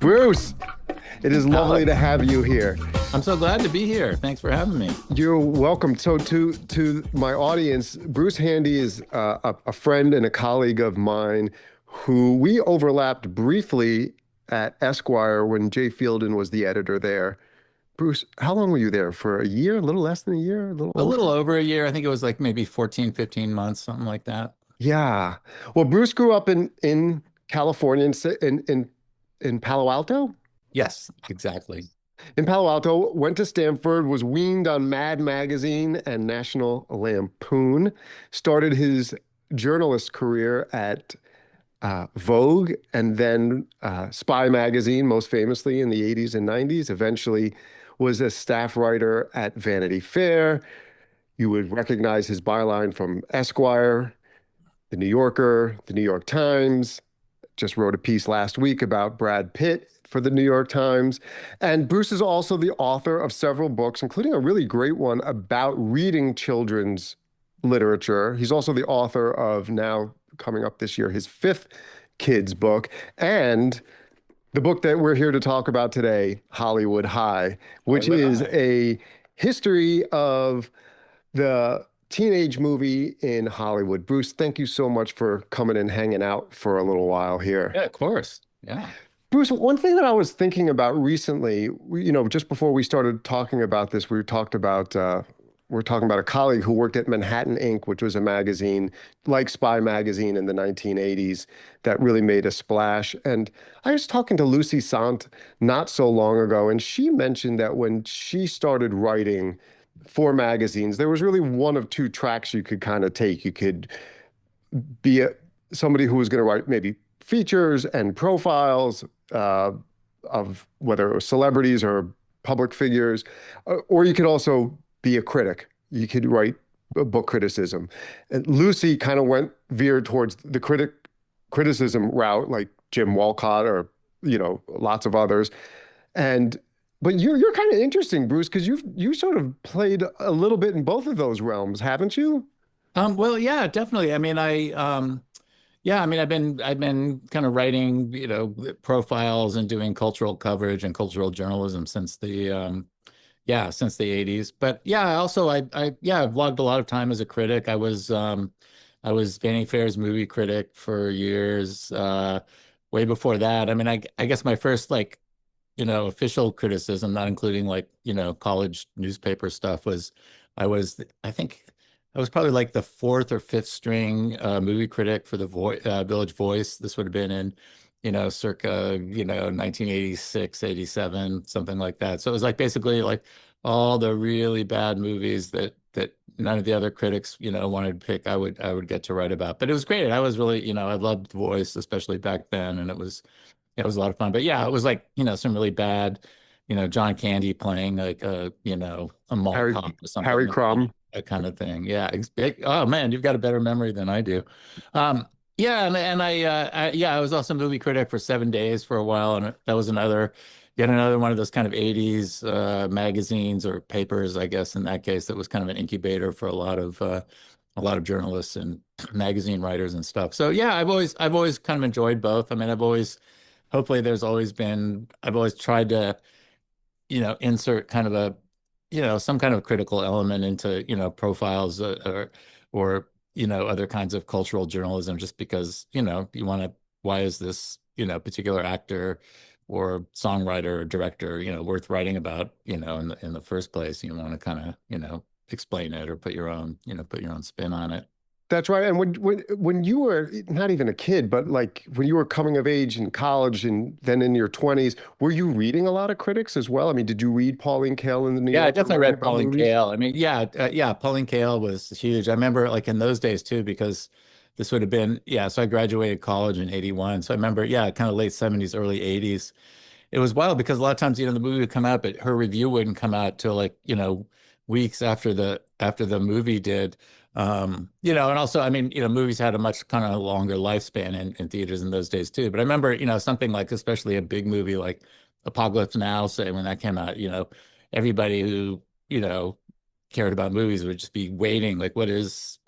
Bruce, it is lovely to Alex, have you here. I'm so glad to be here. Thanks for having me. You're welcome. So, to my audience, Bruce Handy is a friend and a colleague of mine who we overlapped briefly at Esquire when Jay Fielden was the editor there. Bruce, how long were you there? For a year? A little less than a year? A little A over? little over a year. I think it was like maybe 14, 15 months, something like that. Yeah. Well, Bruce grew up in California in Palo Alto. Yes, exactly. In Palo Alto, went to Stanford, was weaned on Mad Magazine and National Lampoon, started his journalist career at Vogue and then Spy Magazine, most famously in the 80s and 90s. Eventually was a staff writer at Vanity Fair. You would recognize his byline from Esquire, The New Yorker, The New York Times. Just wrote a piece last week about Brad Pitt for the New York Times. And Bruce is also the author of several books, including a really great one about reading children's literature. He's also the author of, now coming up this year, his fifth kids book, and the book that we're here to talk about today, Hollywood High, which Hollywood is High. a history of the teenage movie in Hollywood. Bruce, thank you so much for coming and hanging out for a little while here. Yeah, of course. Yeah. Bruce, one thing that I was thinking about recently, just before we started talking about this, we were talking about a colleague who worked at Manhattan Ink., which was a magazine like Spy Magazine in the 1980s that really made a splash. And I was talking to Lucy Sant not so long ago, and she mentioned that when she started writing for magazines, there was really one of two tracks you could kind of take. You could be somebody who was going to write maybe features and profiles of whether it was celebrities or public figures, or you could also be a critic. You could write a book criticism. And Lucy kind of veered towards the criticism route, like Jim Walcott or lots of others. And but you're kind of interesting, Bruce, because you sort of played a little bit in both of those realms, haven't you? Well, yeah, definitely. Yeah, I've been kind of writing, profiles and doing cultural coverage and cultural journalism since the 80s. But yeah, I've logged a lot of time as a critic. I was Vanity Fair's movie critic for years. Way before that, I guess my first official criticism, not including college newspaper stuff, was I think I was probably like the fourth or fifth string movie critic for the Village Voice. This would have been in circa, 1986, 87, something like that. So it was like basically like all the really bad movies that none of the other critics, wanted to pick, I would get to write about. But it was great. I was really, I loved The Voice, especially back then, and it was a lot of fun. But yeah, it was like, some really bad, John Candy playing like a mall Harry cop or Harry something, Crumb. that kind of thing. Yeah. Oh man, you've got a better memory than I do. Um, yeah, and I was also a movie critic for 7 Days for a while, and that was yet another one of those kind of 80s magazines or papers, I guess in that case, that was kind of an incubator for a lot of journalists and magazine writers and stuff. So yeah, I've always kind of enjoyed both. Hopefully I've always tried to, insert kind of some kind of critical element into, profiles or other kinds of cultural journalism, just because, why is this, particular actor or songwriter or director, worth writing about, in the first place. You want to kind of, explain it or put your own spin on it. That's right. And when you were not even a kid, but like when you were coming of age in college and then in your 20s, were you reading a lot of critics as well? I mean, did you read Pauline Kael in the New Yeah, I Yorker definitely writing read about Pauline movies? Kael. Yeah, Pauline Kael was huge. I remember like in those days too, because this would have been, yeah, so I graduated college in 81. So I remember, yeah, kind of late 70s, early 80s. It was wild because a lot of times, the movie would come out, but her review wouldn't come out till like, weeks after the movie did. And also, movies had a much kind of longer lifespan in theaters in those days too. But I remember, something like, especially a big movie like Apocalypse Now, say when that came out, everybody who, cared about movies would just be waiting, like what is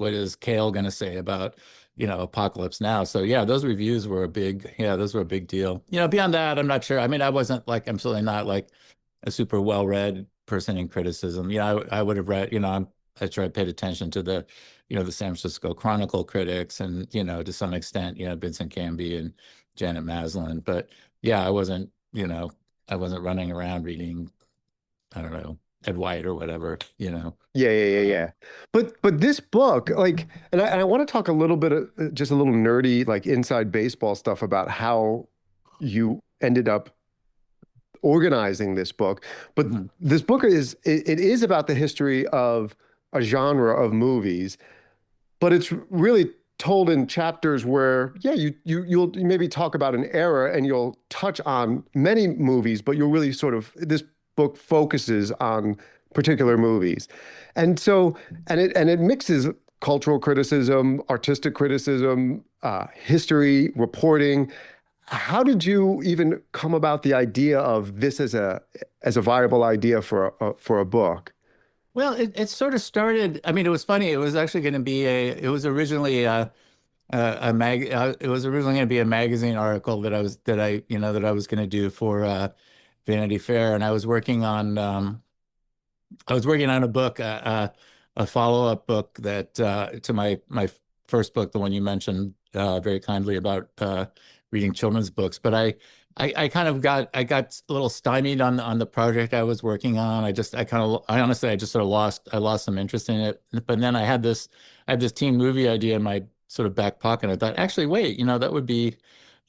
Kale going to say about, Apocalypse Now? So yeah, those were a big deal. Beyond that, I'm not sure. I mean, I'm certainly not like a super well-read person in criticism. I would have read, I sure I paid attention to the San Francisco Chronicle critics and, to some extent, Vincent Canby and Janet Maslin. But yeah, I wasn't running around reading, I don't know, Ed White or whatever. Yeah. But this book, like, and I want to talk a little bit of just a little nerdy, like inside baseball stuff about how you ended up organizing this book. But Mhm. this book it is about the history of a genre of movies, but it's really told in chapters where, yeah, you'll maybe talk about an era and you'll touch on many movies, but you'll really sort of this book focuses on particular movies. And so, and it mixes cultural criticism, artistic criticism, history, reporting. How did you even come about the idea of this as a viable idea for a book? Well, it sort of started. I mean, it was funny. It was actually going to be it was originally it was originally going to be a magazine article that I was going to do for Vanity Fair, and I was working on a book, a follow-up book that to my first book, the one you mentioned very kindly about reading children's books. But I kind of got a little stymied on the project I was working on. I honestly I just sort of lost some interest in it. But then I had this teen movie idea in my sort of back pocket. I thought, actually, wait, that would be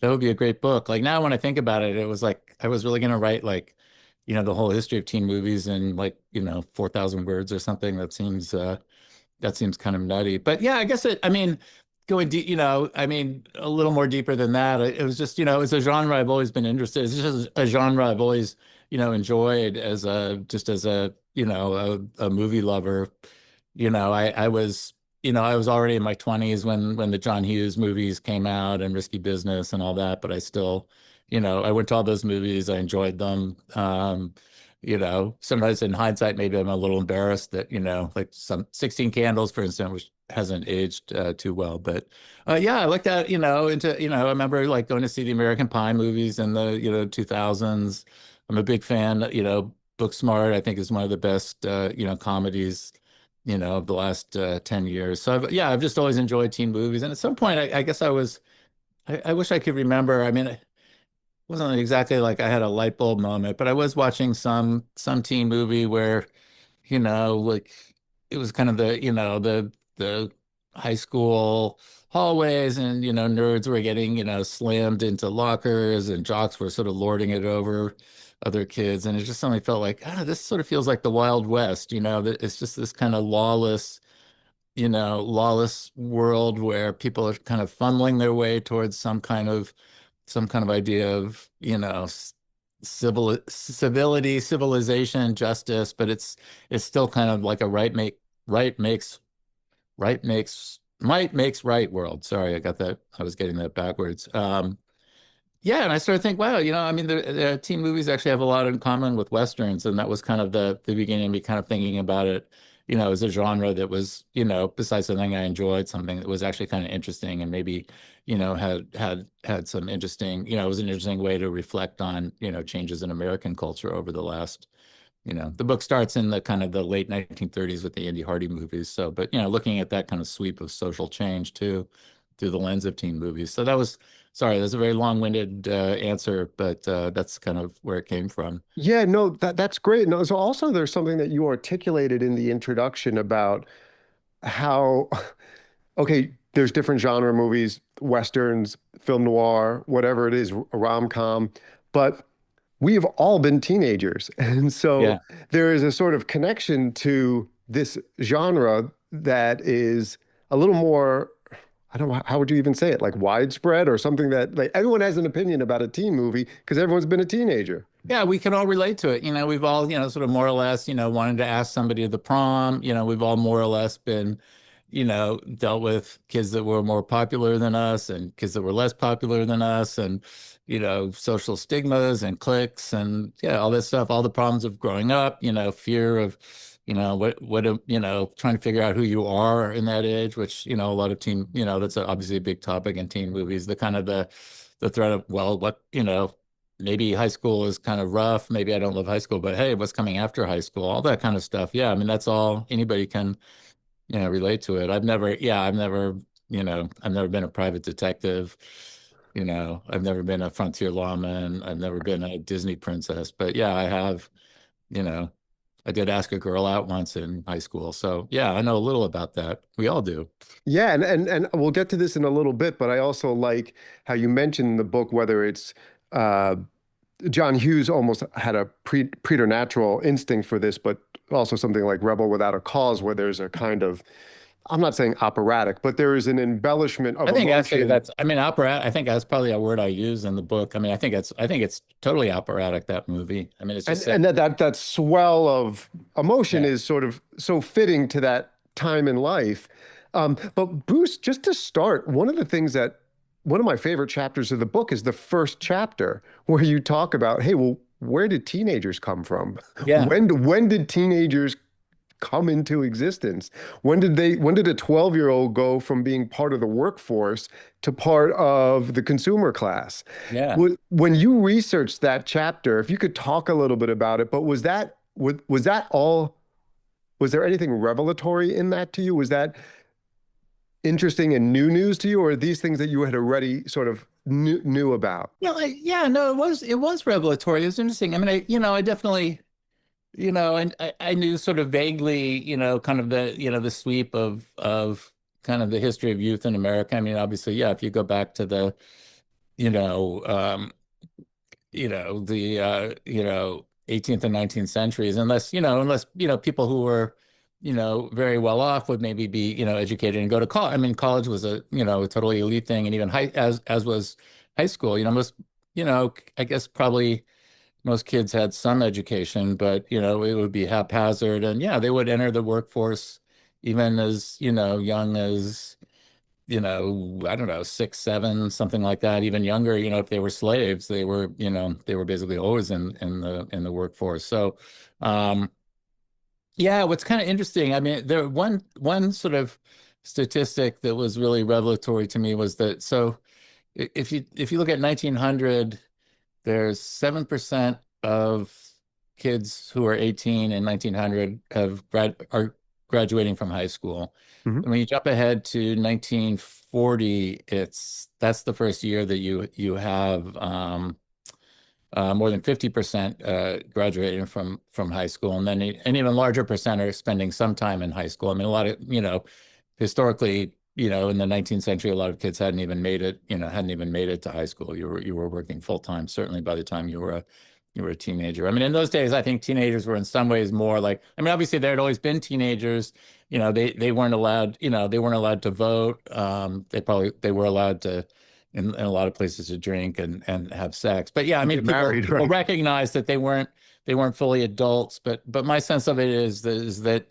a great book. Like now when I think about it, it was like I was really going to write like, the whole history of teen movies in like, 4,000 words or something. That seems kind of nutty. But yeah, I guess I mean, going deep, I mean, a little more deeper than that. It was just, it's a genre I've always been interested. It's just a genre I've always, enjoyed just as a movie lover. I was already in my 20s when the John Hughes movies came out and Risky Business and all that, but I still, I went to all those movies. I enjoyed them. Sometimes in hindsight, maybe I'm a little embarrassed that, like some 16 Candles, for instance, which hasn't aged too well. But yeah, I like that, I remember like going to see the American Pie movies in the, 2000s. I'm a big fan, Booksmart, I think is one of the best, comedies, of the last 10 years. So I've just always enjoyed teen movies. And at some point, I guess I wish I could remember. I mean, wasn't exactly like I had a light bulb moment, but I was watching some teen movie where, like it was kind of the high school hallways and nerds were getting, slammed into lockers and jocks were sort of lording it over other kids. And it just suddenly felt like, this sort of feels like the Wild West, that it's just this kind of lawless world where people are kind of funneling their way towards some kind of idea of, civility, civilization, justice, but it's still kind of like a right makes might makes right world. Sorry, I was getting that backwards. Yeah, and I started to think, wow, I mean, the teen movies actually have a lot in common with Westerns, and that was kind of the beginning of me kind of thinking about it, as a genre that was, besides something I enjoyed, something that was actually kind of interesting and maybe, had some interesting, it was an interesting way to reflect on, changes in American culture over the last, the book starts in the kind of the late 1930s with the Andy Hardy movies. So, but, looking at that kind of sweep of social change too, through the lens of teen movies. So sorry, that's a very long-winded answer, but that's kind of where it came from. Yeah, no, that's great. No, so also there's something that you articulated in the introduction about how, okay, there's different genre movies, westerns, film noir, whatever it is, a rom-com, but we have all been teenagers. And so Yeah. there is a sort of connection to this genre that is a little more, I don't know, how would you even say it? Like widespread or something that like everyone has an opinion about a teen movie because everyone's been a teenager. Yeah, we can all relate to it. We've all, sort of more or less, wanted to ask somebody to the prom. We've all more or less been, dealt with kids that were more popular than us and kids that were less popular than us and, social stigmas and cliques and yeah, all this stuff, all the problems of growing up, fear of, trying to figure out who you are in that age, which, a lot of teen, that's obviously a big topic in teen movies, the kind of the threat of, well, what, maybe high school is kind of rough. Maybe I don't love high school, but hey, what's coming after high school? All that kind of stuff. Yeah. I mean, that's all anybody can, relate to it. I've never been a private detective. I've never been a frontier lawman. I've never been a Disney princess, but yeah, I have, you know, I did ask a girl out once in high school. So yeah, I know a little about that. We all do. Yeah, and we'll get to this in a little bit, but I also like how you mentioned in the book whether it's uh, John Hughes almost had a preternatural instinct for this, but also something like Rebel Without a Cause, where there's a kind of, I'm not saying operatic, but there is an embellishment of I think actually emotion. I mean, opera, I think that's probably a word I use in the book. I mean, I think it's totally operatic, that movie. I mean, it's just And that swell of emotion yeah, is sort of so fitting to that time in life. But Bruce, just to start, one of my favorite chapters of the book is the first chapter where you talk about, hey, well, where did teenagers come from? yeah, When did teenagers come into existence? When did a 12-year-old go from being part of the workforce to part of the consumer class? yeah. When you researched that chapter, if you could talk a little bit about it, but was that all, was there anything revelatory in that to you? Was that interesting and new news to you, or are these things that you had already sort of knew about? Yeah, no, it was revelatory. It was interesting. I mean, I definitely, and I knew sort of vaguely, kind of the sweep of kind of the history of youth in America. I mean, obviously, yeah, if you go back to the, you know, the 18th and 19th centuries, unless people who were, very well off would maybe be, educated and go to college. I mean, college was a totally elite thing, and even as was high school. Most, I guess probably most kids had some education, but it would be haphazard, and yeah, they would enter the workforce even as, young as, I don't know, 6, 7, something like that, even younger. If they were slaves, they were basically always in the workforce. So, yeah, what's kind of interesting, I mean, there one sort of statistic that was really revelatory to me was that, so if you look at 1900, there's 7% of kids who are 18 in 1900 are graduating from high school. Mhm. And when you jump ahead to 1940, that's the first year that you have more than 50% graduating from high school, and then an even larger percent are spending some time in high school. I mean, a lot of, historically, in the 19th century, a lot of kids hadn't even made it to high school. You were working full time, certainly by the time you were a teenager. I mean, in those days, I think teenagers were in some ways more like, I mean, obviously there had always been teenagers. They weren't allowed, they weren't allowed to vote. They were allowed to, in a lot of places, to drink and have sex. But yeah, I mean, Get married, people right? recognized that they weren't fully adults. But my sense of it is that,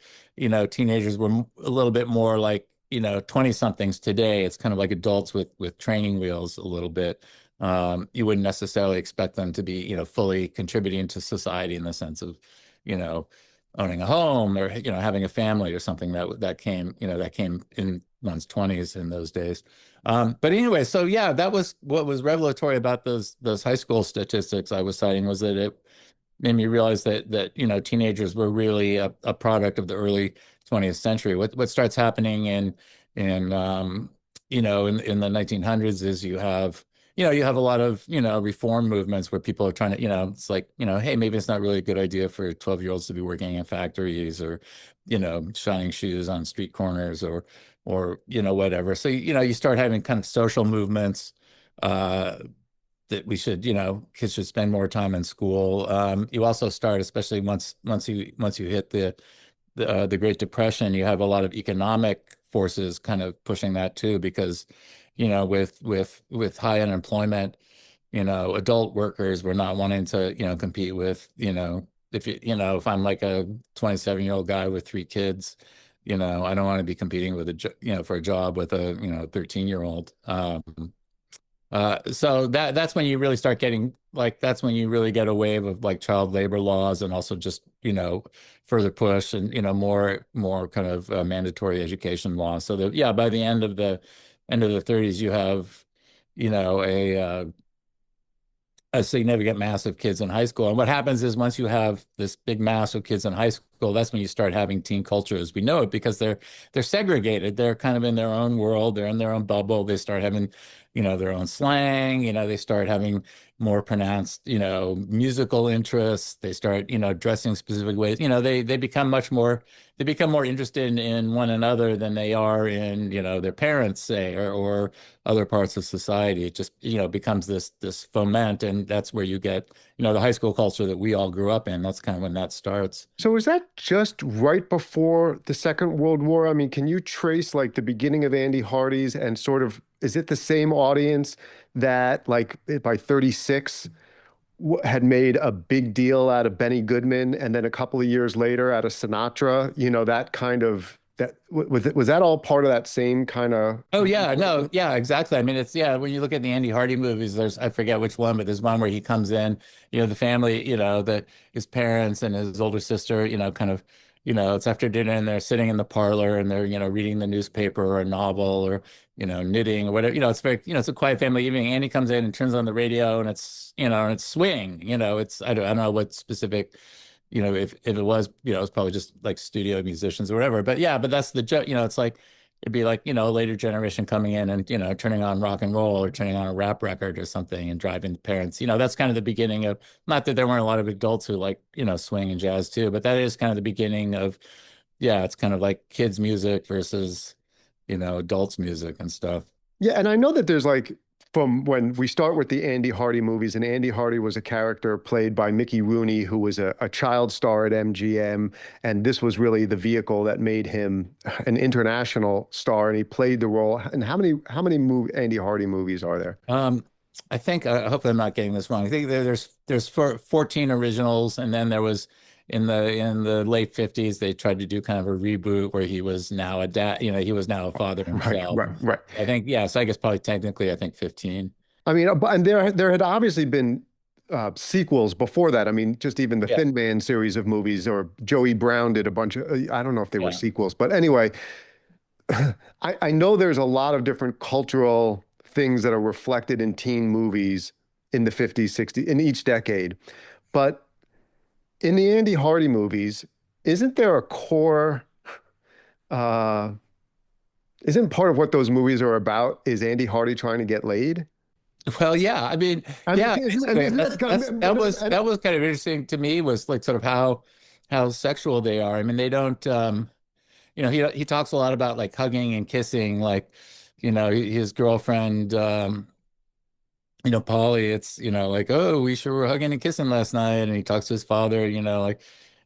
teenagers were a little bit more like, 20 somethings today. It's kind of like adults with training wheels a little bit. You wouldn't necessarily expect them to be, fully contributing to society in the sense of, you know, owning a home or, having a family or something that came in one's 20s in those days. But anyway, so yeah, that was what was revelatory about those high school statistics I was citing, was that it made me realize that teenagers were really a product of the early 20th century. What starts happening in the 1900s is you have a lot of reform movements where people are trying to, it's like, hey, maybe it's not really a good idea for 12-year-olds to be working in factories or shining shoes on street corners or whatever. So you start having kind of social movements uh that kids should spend more time in school. You also start, especially once you hit the Great Depression, you have a lot of economic forces kind of pushing that too, because with high unemployment, adult workers were not wanting to compete with, if I'm like a 27-year-old guy with 3 kids, I don't want to be competing with for a job with a 13-year-old. So that's when you really start getting like that's when you really get a wave of like child labor laws and also just further push and more kind of mandatory education laws. So that yeah, by the end of the 30s, you have a significant mass of kids in high school. And what happens is once you have this big mass of kids in high school, that's when you start having teen culture as we know it, because they're segregated. They're kind of in their own world. They're in their own bubble. They start having, their own slang. They start having more pronounced, musical interests. They start, dressing specific ways. They become more interested in one another than they are in, their parents, say, or other parts of society. It just, becomes this foment, and that's where you get, the high school culture that we all grew up in. That's kind of when that starts. So is that just right before the Second World War? I mean, can you trace like the beginning of Andy Hardy's and sort of, is it the same audience that like by 36 had made a big deal out of Benny Goodman, and then a couple of years later out of Sinatra, that kind of was that all part of that same kind of. Oh yeah, no, yeah, exactly. I mean, it's yeah, when you look at the Andy Hardy movies, there's I forget which one, but there's one where he comes in, the family, that his parents and his older sister, kind of, it's after dinner and they're sitting in the parlor and they're, reading the newspaper or a novel or, knitting or whatever. It's very, it's a quiet family evening. Andy comes in and turns on the radio and it's swing, it's I don't know what specific if it was, it's probably just like studio musicians or whatever. But yeah, but that's the joke, it's like it'd be like, a later generation coming in and, turning on rock and roll or turning on a rap record or something and driving the parents. That's kind of the beginning of, not that there weren't a lot of adults who like, swing and jazz too, but that is kind of the beginning of, yeah, it's kind of like kids music versus, adults music and stuff. Yeah, and I know that there's like from when we start with the Andy Hardy movies, and Andy Hardy was a character played by Mickey Rooney, who was a child star at MGM, and this was really the vehicle that made him an international star, and he played the role. And how many Andy Hardy movies are there? I think hopefully I'm not getting this wrong. I think there's 14 originals, and then there was in the late 50s they tried to do kind of a reboot where he was now a dad, he was now a father himself. Right. I think yeah, so I guess probably technically I think 15. I mean, and there had obviously been sequels before that. I mean, just even the Yeah. Thin Man series of movies, or Joey Brown did a bunch of. I don't know if they were Yeah. sequels, but anyway, I know there's a lot of different cultural things that are reflected in teen movies in the 50s, 60s, in each decade. But in the Andy Hardy movies, isn't there a core, uh, isn't part of what those movies are about is Andy Hardy trying to get laid? Well, yeah, I mean, I mean, yeah, basically, that was kind of interesting to me, was like sort of how sexual they are. I mean, they don't he talks a lot about like hugging and kissing, like his girlfriend Polly, it's like, oh, we sure were hugging and kissing last night, and he talks to his father, like,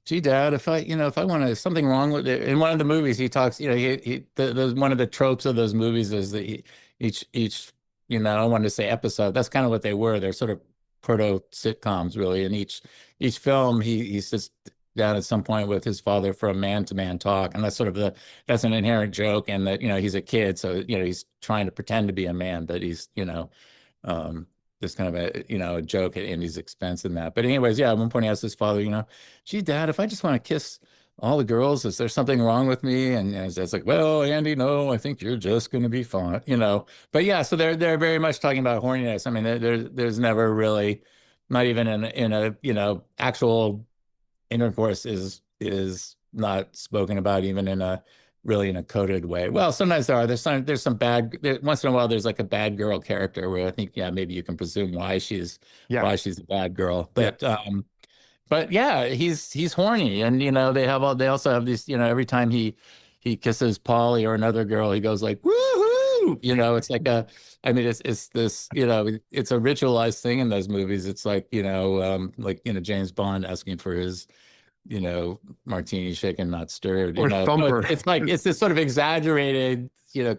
gee, Dad, if I want to, something wrong with it. In one of the movies, he talks, one of the tropes of those movies is that each I wanted to say episode. That's kind of what they were. They're sort of proto sitcoms, really. In each film, he sits down at some point with his father for a man-to-man talk, and that's an inherent joke, and that he's a kid, so he's trying to pretend to be a man, but he's there's kind of a joke at Andy's expense in that. But anyways, yeah, at one point he asked his father, gee, Dad, if I just want to kiss all the girls, is there something wrong with me? And his dad's like, well, Andy, no, I think you're just going to be fine, But yeah, so they're very much talking about horniness. I mean, there's never really, not even in a actual intercourse is not spoken about even in a really in a coded way. Well, sometimes there's some bad, once in a while there's like a bad girl character where I think, yeah, maybe you can presume why she's a bad girl. But yeah, he's horny, and they also have these, every time he kisses Polly or another girl, he goes like, woohoo! It's like I mean, it's this, it's a ritualized thing in those movies. It's like, James Bond asking for his martini shaken, not stirred. Or thumper. It's like it's this sort of exaggerated,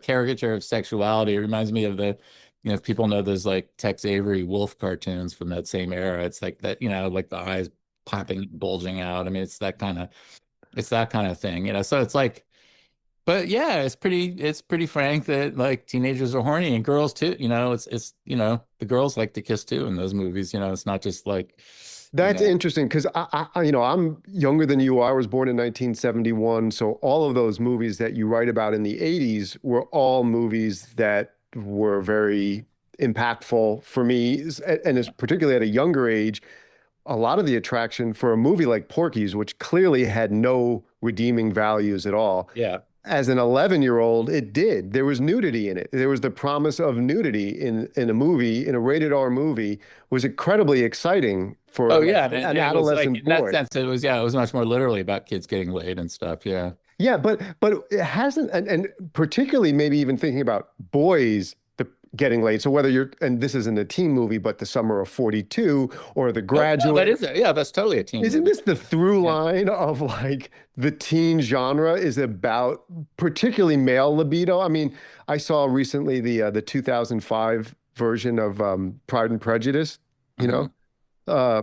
caricature of sexuality. It reminds me of if people know those like Tex Avery wolf cartoons from that same era. It's like that, like the eyes popping, bulging out. I mean, it's that kind of thing. So it's like but yeah, it's pretty frank that like teenagers are horny and girls too. The girls like to kiss too in those movies. It's not just like, you That's know, interesting because I'm younger than you are. I was born in 1971, so all of those movies that you write about in the 80s were all movies that were very impactful for me, and it's particularly at a younger age. A lot of the attraction for a movie like Porky's, which clearly had no redeeming values at all, yeah. as an 11-year-old, it did. There was nudity in it. There was the promise of nudity in a movie, in a rated R movie, was incredibly exciting for Oh like yeah, and an it was like adolescent in that boy. sense, it was much more literally about kids getting laid and stuff. Yeah. Yeah, but it hasn't, and particularly maybe even thinking about boys getting laid. So whether you're, and this isn't a teen movie, but The Summer of 42 or The Oh, no, Graduate. yeah, that's totally a teen Isn't movie. this the through Yeah. line of like the teen genre is about particularly male libido? I mean, I saw recently the 2005 version of Pride and Prejudice, you know? Hmm.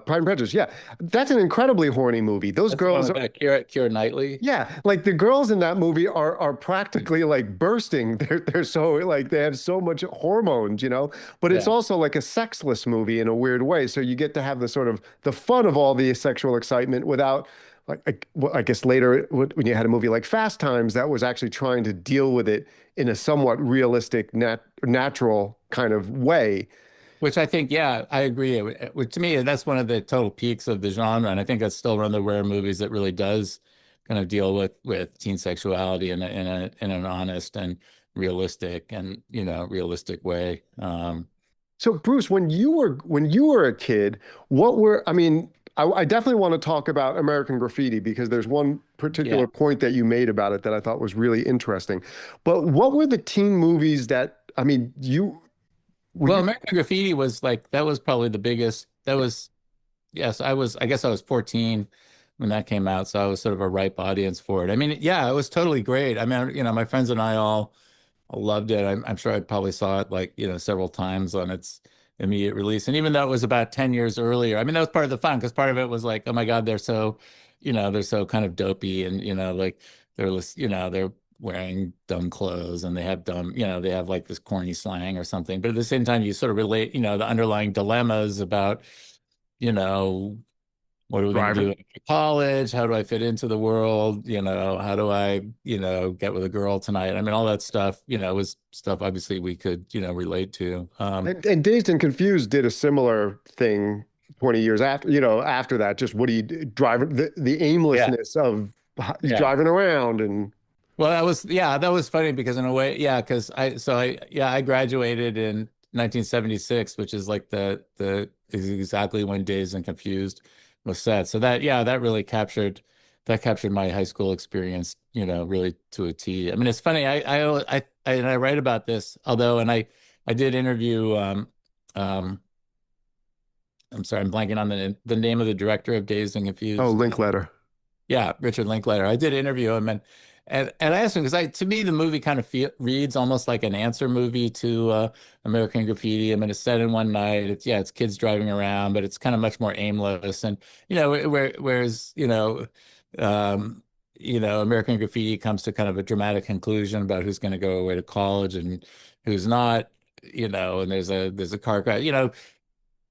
Pride and Prejudice, yeah. That's an incredibly horny movie. Those That's the one girls with are, Keira Knightley. yeah, like the girls in that movie are practically like bursting. They're so like they have so much hormones, but it's Yeah. also like a sexless movie in a weird way. So you get to have the sort of the fun of all the sexual excitement without well, I guess later when you had a movie like Fast Times that was actually trying to deal with it in a somewhat realistic, natural kind of way. Which I think, yeah, I agree. Which to me, that's one of the total peaks of the genre, and I think that's still one of the rare movies that really does kind of deal with teen sexuality in an honest and realistic way. So Bruce, when you were a kid, I mean, I definitely want to talk about American Graffiti because there's one Yeah. particular point that you made about it that I thought was really interesting. But what were the teen movies that, I mean, were Well, you, American Graffiti was like that was probably the biggest. That was yes, I guess I was 14 when that came out, so I was sort of a ripe audience for it. I mean, yeah, it was totally great. I mean, my friends and I all loved it. I'm sure I probably saw it like, several times on its immediate release. And even though it was about 10 years earlier, I mean, that was part of the fun because part of it was like, oh my God, they're so kind of dopey and, like they're wearing dumb clothes and they have they have like this corny slang or something. But at the same time, you sort of relate, the underlying dilemmas about, you know, what are we going to do driving? after college? How do I fit into the world? How do I, get with a girl tonight? I mean, all that stuff, was stuff obviously we could, relate to. And Dazed and Confused did a similar thing 20 years after that. Just what do you drive the Yeah. aimlessness of Yeah. driving around and Well, that was funny because in a way, yeah, because I graduated in 1976, which is like is exactly when Dazed and Confused was set. So that really captured my high school experience, really to a T. I mean, it's funny. And I write about this, although, and I did interview. Um, I'm sorry, I'm blanking on the name of the director of Dazed and oh, Confused. Linkletter. Yeah, Richard Linklater. I did interview him, and I asked him because to me the movie kind of reads almost like an answer movie to American Graffiti. I mean, it's set in one night. It's kids driving around, but it's kind of much more aimless. And whereas um, American Graffiti comes to kind of a dramatic conclusion about who's going to go away to college and who's not. And there's a car crash.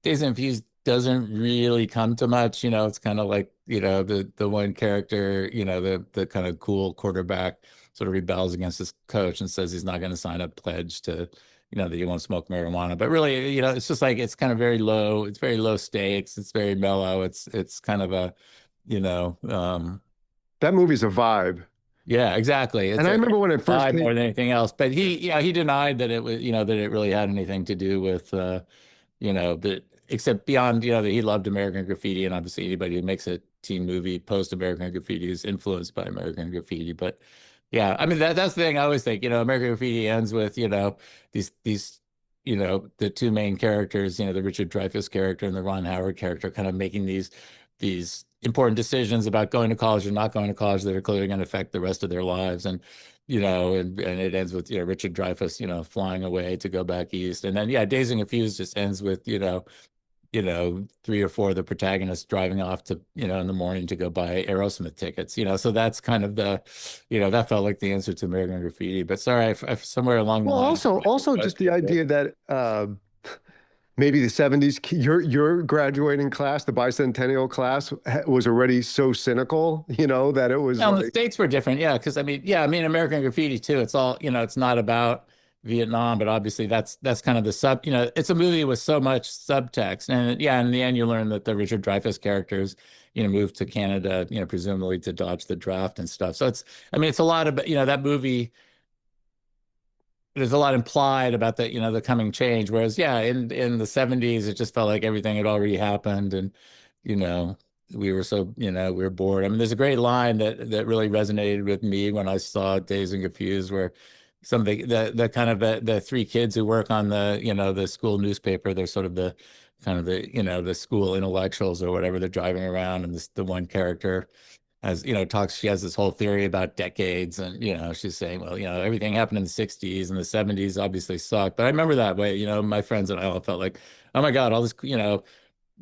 Days and Confused doesn't really come to much. It's kind of like, the one character, the kind of cool quarterback sort of rebels against his coach and says he's not going to sign a pledge to, that he won't smoke marijuana. But really, it's just like it's kind of it's very low stakes, it's very mellow. It's kind of a, you know, um, That movie's a vibe. yeah, exactly. And It's I a remember when it first vibe came. more than anything else. But he denied that it was, that it really had anything to do with that except beyond, that he loved American Graffiti, and obviously anybody who makes a teen movie post American Graffiti is influenced by American Graffiti. But yeah, I mean that's the thing I always think, American Graffiti ends with, these the two main characters, the Richard Dreyfuss character and the Ron Howard character kind of making these important decisions about going to college or not going to college that are clearly going to affect the rest of their lives. And and it ends with, Richard Dreyfuss, flying away to go back east. And then, yeah, Dazed and Confused just ends with, three or four of the protagonists driving off to, in the morning to go buy Aerosmith tickets, so that's kind of that felt like the answer to American Graffiti. But sorry, if somewhere along the Well, line, also just the idea that maybe the 70s, your graduating class, the bicentennial class, was already so cynical, that it was well, the like, states were different, yeah, because American Graffiti too. It's all, it's not about Vietnam, but obviously that's kind of the sub. It's a movie with so much subtext, and yeah, in the end, you learn that the Richard Dreyfuss characters, moved to Canada, presumably to dodge the draft and stuff. So it's a lot of, that movie. There's a lot implied about the, the coming change. Whereas, yeah, in the 70s, it just felt like everything had already happened, and you know, we were so, we were bored. I mean, there's a great line that really resonated with me when I saw Dazed and Confused, where some of the kind of the three kids who work on the, the school newspaper, they're sort of the kind of the, the school intellectuals or whatever. They're driving around, and the one character as she has this whole theory about decades, and she's saying, well, everything happened in the 60s, and the 70s obviously sucked. But I remember that way, my friends and I all felt like, oh my God, all this,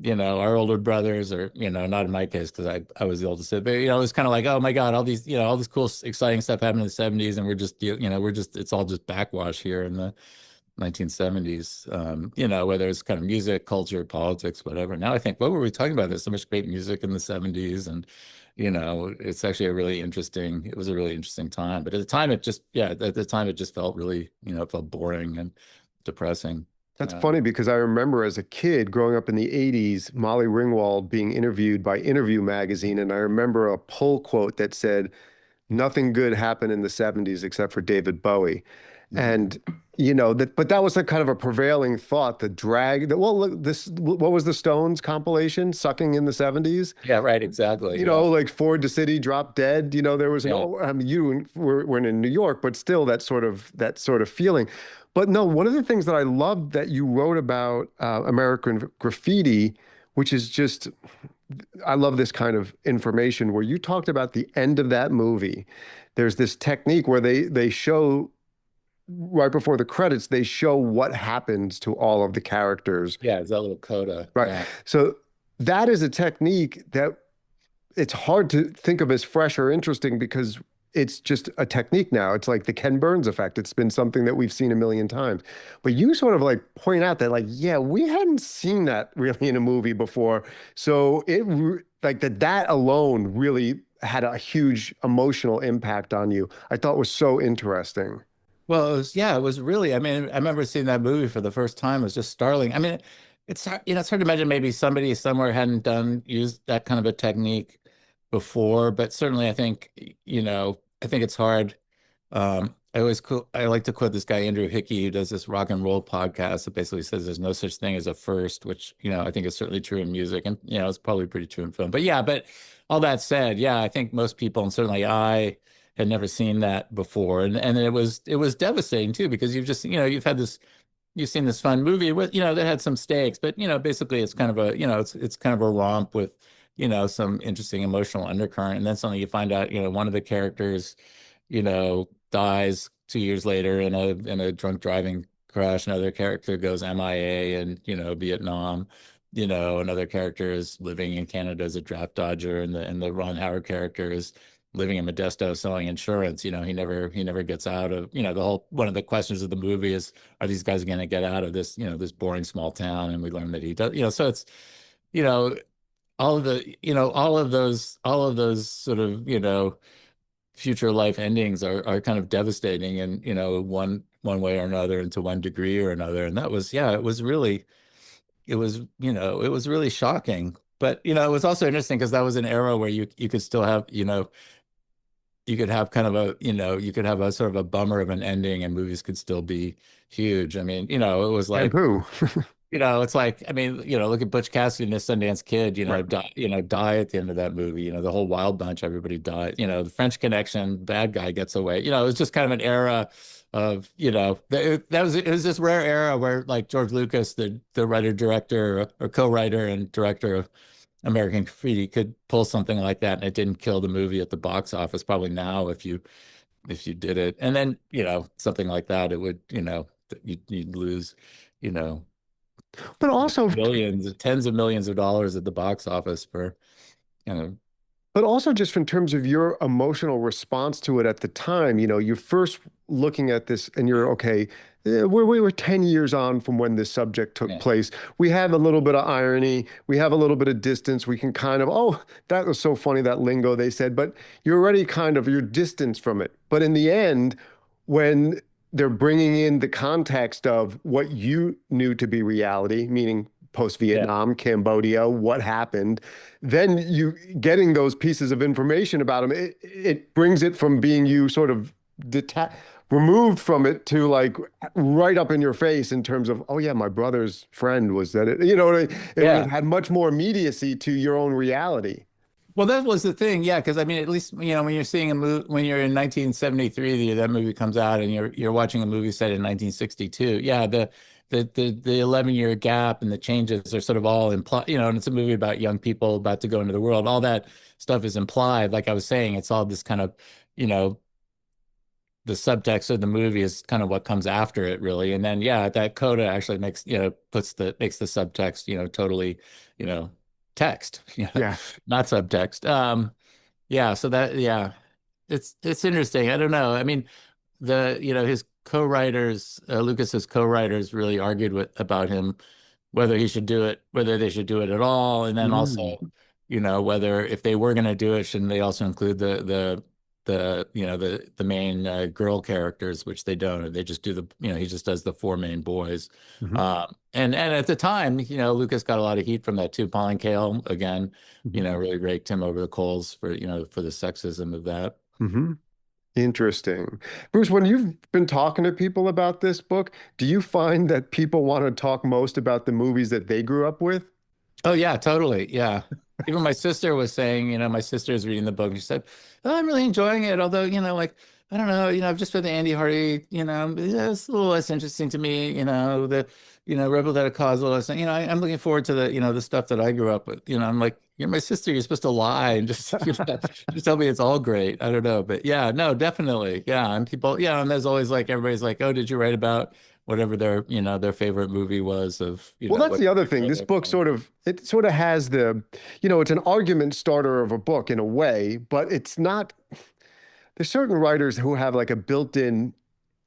our older brothers, or not in my case because I was the oldest, but it was kind of like, oh my God, all these, all this cool exciting stuff happened in the 70s, and it's all just backwash here in the 1970s. Whether it's kind of music, culture, politics, whatever. Now I think, what were we talking about? There's so much great music in the 70s, and it's actually it was a really interesting time. But at the time, it just felt really, it felt boring and depressing. that's funny because I remember as a kid growing up in the 80s, Molly Ringwald being interviewed by Interview magazine. And I remember a pull quote that said, nothing good happened in the 70s except for David Bowie. And but that was a kind of a prevailing thought. The drag that, well, look, what was the Stones compilation, Sucking in the 70s? Yeah, right, exactly. Like Ford to City, Drop Dead. There was I mean, you were in New York, but still that sort of feeling. But no, one of the things that I loved that you wrote about American Graffiti, which is just, I love this kind of information where you talked about the end of that movie. There's this technique where they show right before the credits, they show what happens to all of the characters. Yeah, it's that little coda. Right. Yeah. So that is a technique that it's hard to think of as fresh or interesting because it's just a technique now. It's like the Ken Burns effect. It's been something that we've seen a million times. But you sort of like point out that like, yeah, we hadn't seen that really in a movie before. So like that alone really had a huge emotional impact on you. I thought was so interesting. Well, it was really, I mean, I remember seeing that movie for the first time. It was just startling. I mean, it's hard, it's hard to imagine maybe somebody somewhere hadn't used that kind of a technique before, but certainly I think it's hard. I like to quote this guy, Andrew Hickey, who does this rock and roll podcast that basically says there's no such thing as a first, which, I think is certainly true in music, and, it's probably pretty true in film. But all that said, yeah, I think most people, and certainly I, had never seen that before, and it was devastating too, because you've seen this fun movie with that had some stakes, but basically it's kind of a it's kind of a romp with some interesting emotional undercurrent, and then suddenly you find out one of the characters dies 2 years later in a drunk driving crash. Another character goes MIA in Vietnam. Another character is living in Canada as a draft dodger, and the Ron Howard character is living in Modesto selling insurance. He never gets out of, one of the questions of the movie is, are these guys going to get out of this, this boring small town? And we learn that he does, so it's, all of those sort of, future life endings are kind of devastating in, one way or another, and to one degree or another. And that was, it was really shocking. But, it was also interesting because that was an era where you could still have, you could have kind of you could have a sort of a bummer of an ending, and movies could still be huge. I mean, it was like, Who? it's like, I mean, look at Butch Cassidy and the Sundance Kid, Right. die at the end of that movie. The whole Wild Bunch, everybody died. The French Connection, bad guy gets away. It was just kind of an era of, it was this rare era where like George Lucas, the writer, director, or co-writer and director of American Graffiti, could pull something like that, and it didn't kill the movie at the box office. Probably now, if you did it, and then something like that, it would you'd lose But also, Millions, tens of millions of dollars at the box office for, you know, but also just in terms of your emotional response to it at the time, you're first looking at this and you're okay. We were 10 years on from when this subject took yeah, place. We have a little bit of irony. We have a little bit of distance. We can kind of, oh, that was so funny, that lingo they said, but you're already kind of, you're distanced from it. But in the end, when they're bringing in the context of what you knew to be reality, meaning yeah, post-Vietnam, Cambodia, what happened, then you getting those pieces of information about them, it brings it from being you sort of detached, removed from it to like right up in your face in terms of, oh yeah, my brother's friend was that it, it yeah. had much more immediacy to your own reality. Well, that was the thing, yeah. Because I mean, at least when you're seeing a movie, when you're in 1973, the year that movie comes out, and you're watching a movie set in 1962, yeah, the 11-year gap and the changes are sort of all implied, and it's a movie about young people about to go into the world. All that stuff is implied. Like I was saying, it's all this kind of, you know, the subtext of the movie is kind of what comes after it, really. And then, yeah, that coda actually makes, makes the subtext, totally, you know, text, Yeah. not subtext. Yeah, so that, yeah, it's interesting. I don't know. I mean, his co-writers, Lucas's co-writers really argued about him, whether he should do it, whether they should do it at all. And then Mm. also, whether if they were going to do it, shouldn't they also include the main girl characters, which they don't. They just do he just does the four main boys. Mhm. And at the time, Lucas got a lot of heat from that too. Pauline Kael, again, Mhm. really raked him over the coals for the sexism of that. Mhm. Interesting. Bruce, when you've been talking to people about this book, do you find that people want to talk most about the movies that they grew up with? Oh yeah, totally. Yeah. Even my sister was saying, my sister's reading the book. She said, "Oh, I'm really enjoying it. Although, like, I don't know, I've just read the Andy Hardy, yeah, it's a little less interesting to me, Rebel Without a Cause, a little less, I'm looking forward to the stuff that I grew up with. I'm like, you're my sister. You're supposed to lie and just, just tell me it's all great. I don't know. But yeah, no, definitely. Yeah. And people, yeah. And there's always like, everybody's like, oh, did you write about whatever their favorite movie was of, Well, that's what the other thing. era This they're book from. sort of has it's an argument starter of a book in a way, but it's not, there's certain writers who have like a built-in,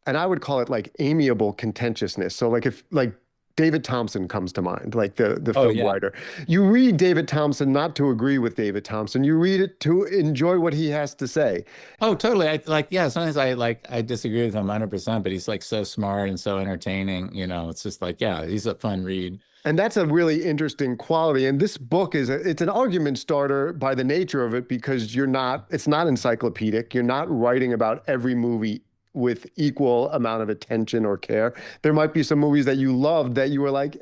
and I would call it like amiable contentiousness. So like if like David Thompson comes to mind, like the Oh film yeah. writer. You read David Thompson not to agree with David Thompson. You read it to enjoy what he has to say. Oh, totally. I like, yeah, sometimes I disagree with him 100%, but he's like so smart and so entertaining, it's just like, yeah, he's a fun read. And that's a really interesting quality. And this book it's an argument starter by the nature of it because it's not encyclopedic. You're not writing about every movie with equal amount of attention or care. There might be some movies that you loved that you were like,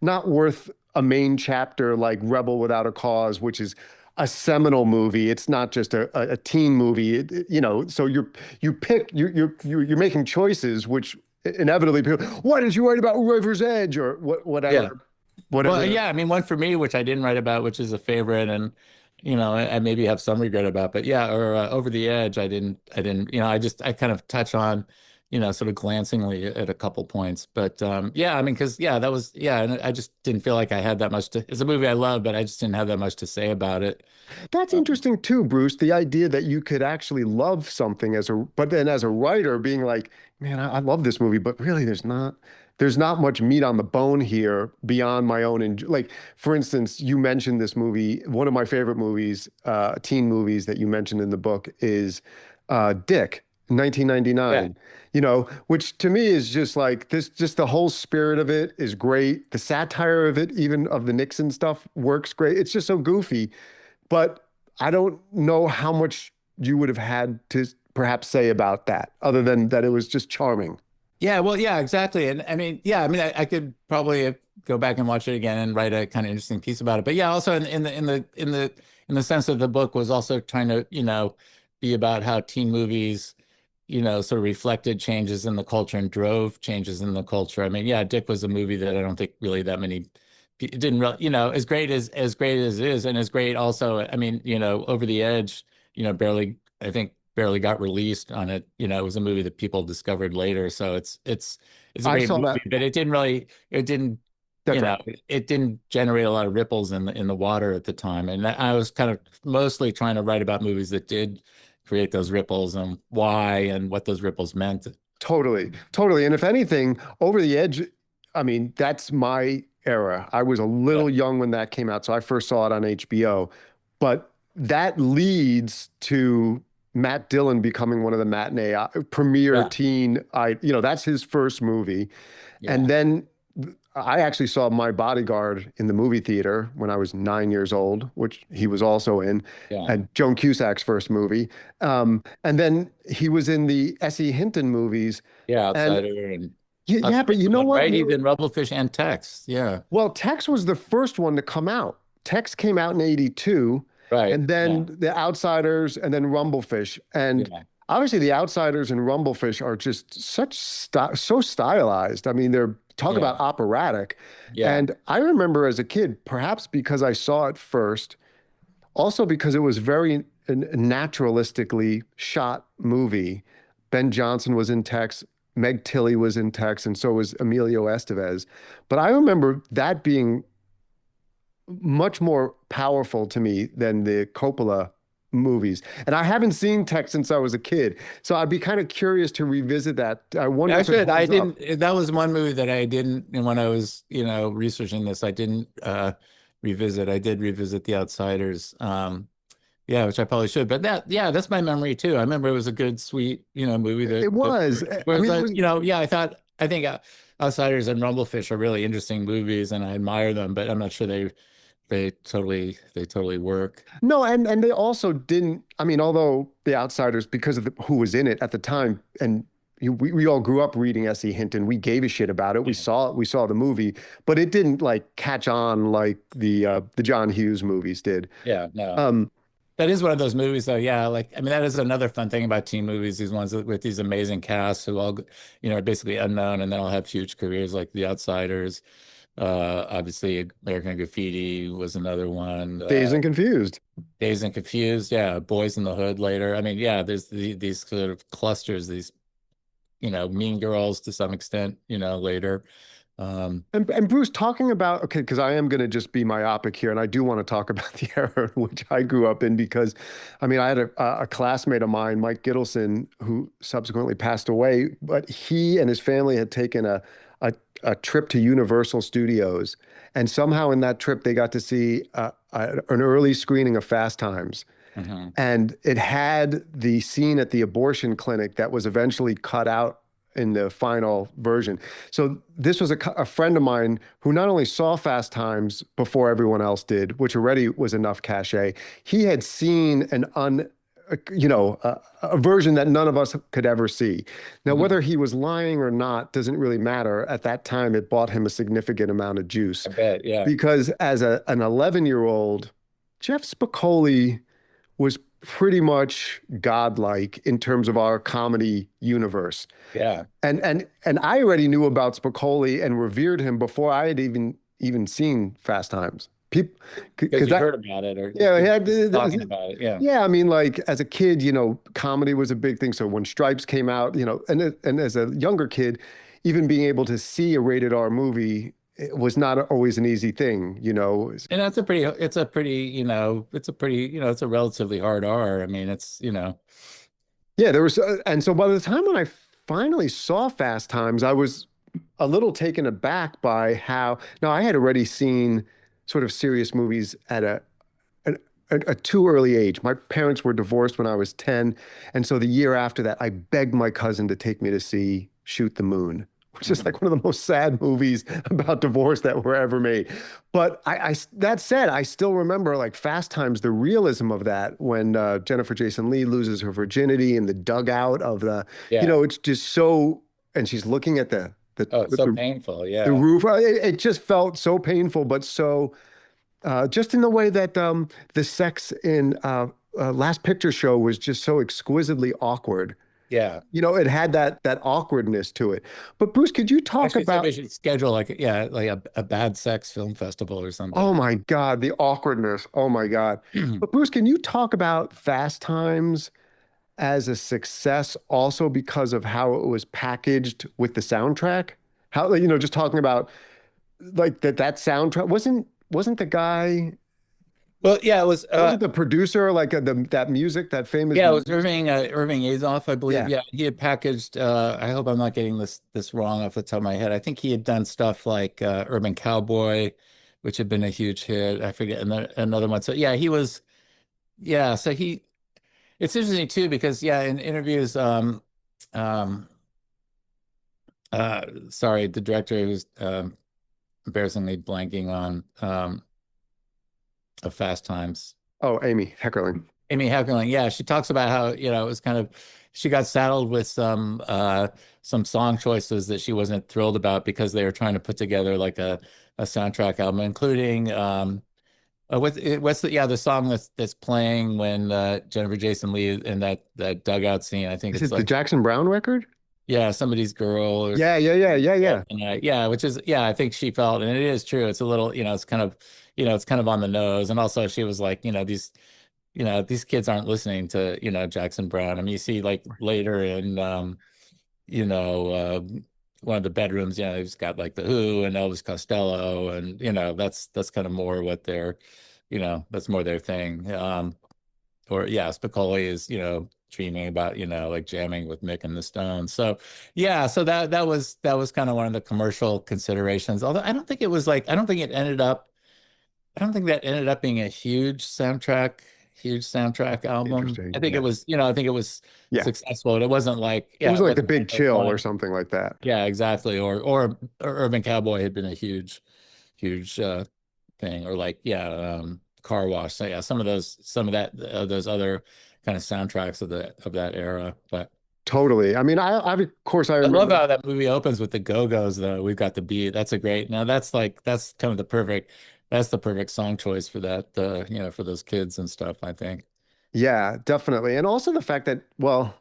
not worth a main chapter like Rebel Without a Cause, which is a seminal movie. It's not just a teen movie, so you're making choices, which inevitably people, why did you write about River's Edge or Yeah. whatever, Well, whatever. yeah, I mean, one for me, which I didn't write about, which is a favorite, and I maybe have some regret about, but yeah, or Over the Edge, I didn't, I kind of touch on, sort of glancingly at a couple points, but yeah, I mean, because yeah, that was yeah, and I just didn't feel like I had that much to. It's a movie I love, but I just didn't have that much to say about it. That's Um, interesting too, Bruce. The idea that you could actually love something but then as a writer being like, man, I love this movie, but really there's not much meat on the bone here beyond my own. Like, for instance, you mentioned this movie. One of my favorite movies, teen movies that you mentioned in the book is Dick, yeah, 1999. Which to me is just like this, just the whole spirit of it is great. The satire of it, even of the Nixon stuff, works great. It's just so goofy. But I don't know how much you would have had to perhaps say about that, other than that it was just charming. yeah, well, yeah, exactly, and I mean, yeah, I mean, I could probably go back and watch it again and write a kind of interesting piece about it, but yeah, also in the sense that the book was also trying to, be about how teen movies sort of reflected changes in the culture and drove changes in the culture. I mean, yeah, Dick was a movie that I don't think really that many it didn't really, as great as it is, and as great also. I mean, Over the Edge, barely I think barely got released on it. It was a movie that people discovered later, so it's a I great saw movie, that. but it didn't you That's know, right. it didn't generate a lot of ripples in the water at the time. And I was kind of mostly trying to write about movies that did create those ripples and why and what those ripples meant. Totally, totally. And if anything, Over the Edge, I mean, that's my era. I was a Yeah. little young when that came out, so I first saw it on HBO. But that leads to Matt Dillon becoming one of the matinee premier Yeah. teen. That's his first movie. Yeah. And then I actually saw My Bodyguard in the movie theater when I was 9 years old, which he was also in, Yeah. and Joan Cusack's first movie. And then he was in the S.E. Hinton movies. Yeah. And Outsider and yeah, but you know what? right? Even Rubblefish and Tex. Yeah. Well, Tex was the first one to come out. Tex came out in 82, Right. and Yeah. then The Outsiders, and then Rumblefish. And Yeah. obviously, The Outsiders and Rumblefish are just so stylized. I mean, they're talk Yeah. about operatic. Yeah. And I remember as a kid, perhaps because I saw it first, also because it was very naturalistically shot movie. Ben Johnson was in Tex, Meg Tilly was in Tex, and so was Emilio Estevez. But I remember that being much more powerful to me than the Coppola movies. And I haven't seen Tex since I was a kid. So I'd be kind of curious to revisit that. I wonder if it Actually, I holds up. didn't. That was one movie that I didn't. And when I was, researching this, I didn't revisit. I did revisit The Outsiders. Yeah, which I probably should. But yeah, that's my memory too. I remember it was a good, sweet, movie It that was. I whereas mean, it was, yeah, I think Outsiders and Rumblefish are really interesting movies, and I admire them. But I'm not sure they totally work. no, and they also didn't. I mean, although The Outsiders, because of who was in it at the time, and we all grew up reading S.E. Hinton, we gave a shit about it. We saw the movie, but it didn't like catch on like the John Hughes movies did. Yeah, no. Um, That is one of those movies, though. Yeah, like I mean, that is another fun thing about teen movies. These ones with these amazing casts who all, are basically unknown and then all have huge careers, like The Outsiders. Obviously, American Graffiti was another one. Dazed and Confused. Dazed and Confused. Yeah, Boys in the Hood later. I mean, yeah, there's these sort of clusters. These, Mean Girls to some extent. Later. And Bruce, talking about, okay, because I am going to just be myopic here, and I do want to talk about the era in which I grew up in, because I mean, I had a classmate of mine, Mike Gittleson, who subsequently passed away, but he and his family had taken a trip to Universal Studios, and somehow in that trip they got to see an early screening of Fast Times. Mhm. And it had the scene at the abortion clinic that was eventually cut out in the final version. So this was a friend of mine who not only saw Fast Times before everyone else did, which already was enough cachet. He had seen a version that none of us could ever see. Now, Mhm. whether he was lying or not doesn't really matter. At that time, it bought him a significant amount of juice I bet. Yeah. because as an 11-year-old, Jeff Spicoli was pretty much godlike in terms of our comedy universe. Yeah. And I already knew about Spicoli and revered him before I had even seen Fast Times. People, Because you heard about it or yeah, talking about it. Yeah. yeah. I mean, like as a kid, comedy was a big thing. So when Stripes came out, and as a younger kid, even being able to see a rated R movie, it was not always an easy thing. And it's a pretty, it's a relatively hard R. I mean, Yeah, there was, and so by the time when I finally saw Fast Times, I was a little taken aback by how. Now I had already seen sort of serious movies at a too early age. My parents were divorced when I was 10, and so the year after that, I begged my cousin to take me to see Shoot the Moon, which is like one of the most sad movies about divorce that were ever made. But that said, I still remember like Fast Times, the realism of that when Jennifer Jason Leigh loses her virginity in the dugout of yeah. it's just so, and she's looking at Oh, it's so painful. the Yeah. roof. It just felt so painful, but so just in the way that the sex in Last Picture Show was just so exquisitely awkward. Yeah. It had that awkwardness to it. But Bruce, could you talk Actually, about? somebody should schedule like a bad sex film festival or something. Oh my God, the awkwardness. Oh my God. But Bruce, can you talk about Fast Times as a success also because of how it was packaged with the soundtrack? How, just talking about like that soundtrack wasn't the guy, Well, yeah, it was. wasn't the producer like that music, that famous Yeah, it was music? Irving Azoff, I believe. Yeah. Yeah, he had packaged. I hope I'm not getting this wrong off the top of my head. I think he had done stuff like Urban Cowboy, which had been a huge hit. I forget another one. So yeah, he was. Yeah, so he. It's interesting too because yeah, in interviews, um, sorry, the director who's embarrassingly blanking on of Fast Times. Oh, Amy Heckerling. Amy Heckerling, yeah, she talks about how, it was kind of she got saddled with some song choices that she wasn't thrilled about because they were trying to put together like a soundtrack album, including what's the song that's playing when Jennifer Jason Leigh in that dugout scene. I think Is it's it the like Jackson Brown record? yeah, somebody's girl or Yeah, yeah, yeah, yeah, yeah. and yeah, which is yeah, I think she felt, and it is true. It's a little, it's kind of, it's kind of on the nose. And also she was like, these kids aren't listening to, Jackson Brown. I mean, you see like later in you know, one of the bedrooms, he's got like the Who and Elvis Costello, and that's kind of more what they're, that's more their thing. Or yeah, Spicoli is, dreaming about, like jamming with Mick and the Stones. So yeah, so that was kind of one of the commercial considerations. Although I don't think it ended up I don't think that ended up being a huge soundtrack album. Interesting. I think it Yeah. was, I think it was Yeah. successful. It wasn't like, It yeah, was it like The wasn't Big like Chill or one. something like that. Yeah, exactly. Or Urban Cowboy had been a huge thing. Or like, yeah, Car Wash. So yeah, those other kind of soundtracks of that era. But Totally. I mean, of course I I love remember. how that movie opens with the Go-Go's though. We've got the beat. That's a great. Now that's kind of that's the perfect song choice for that for those kids and stuff, I think. Yeah, definitely. And also the fact that, well,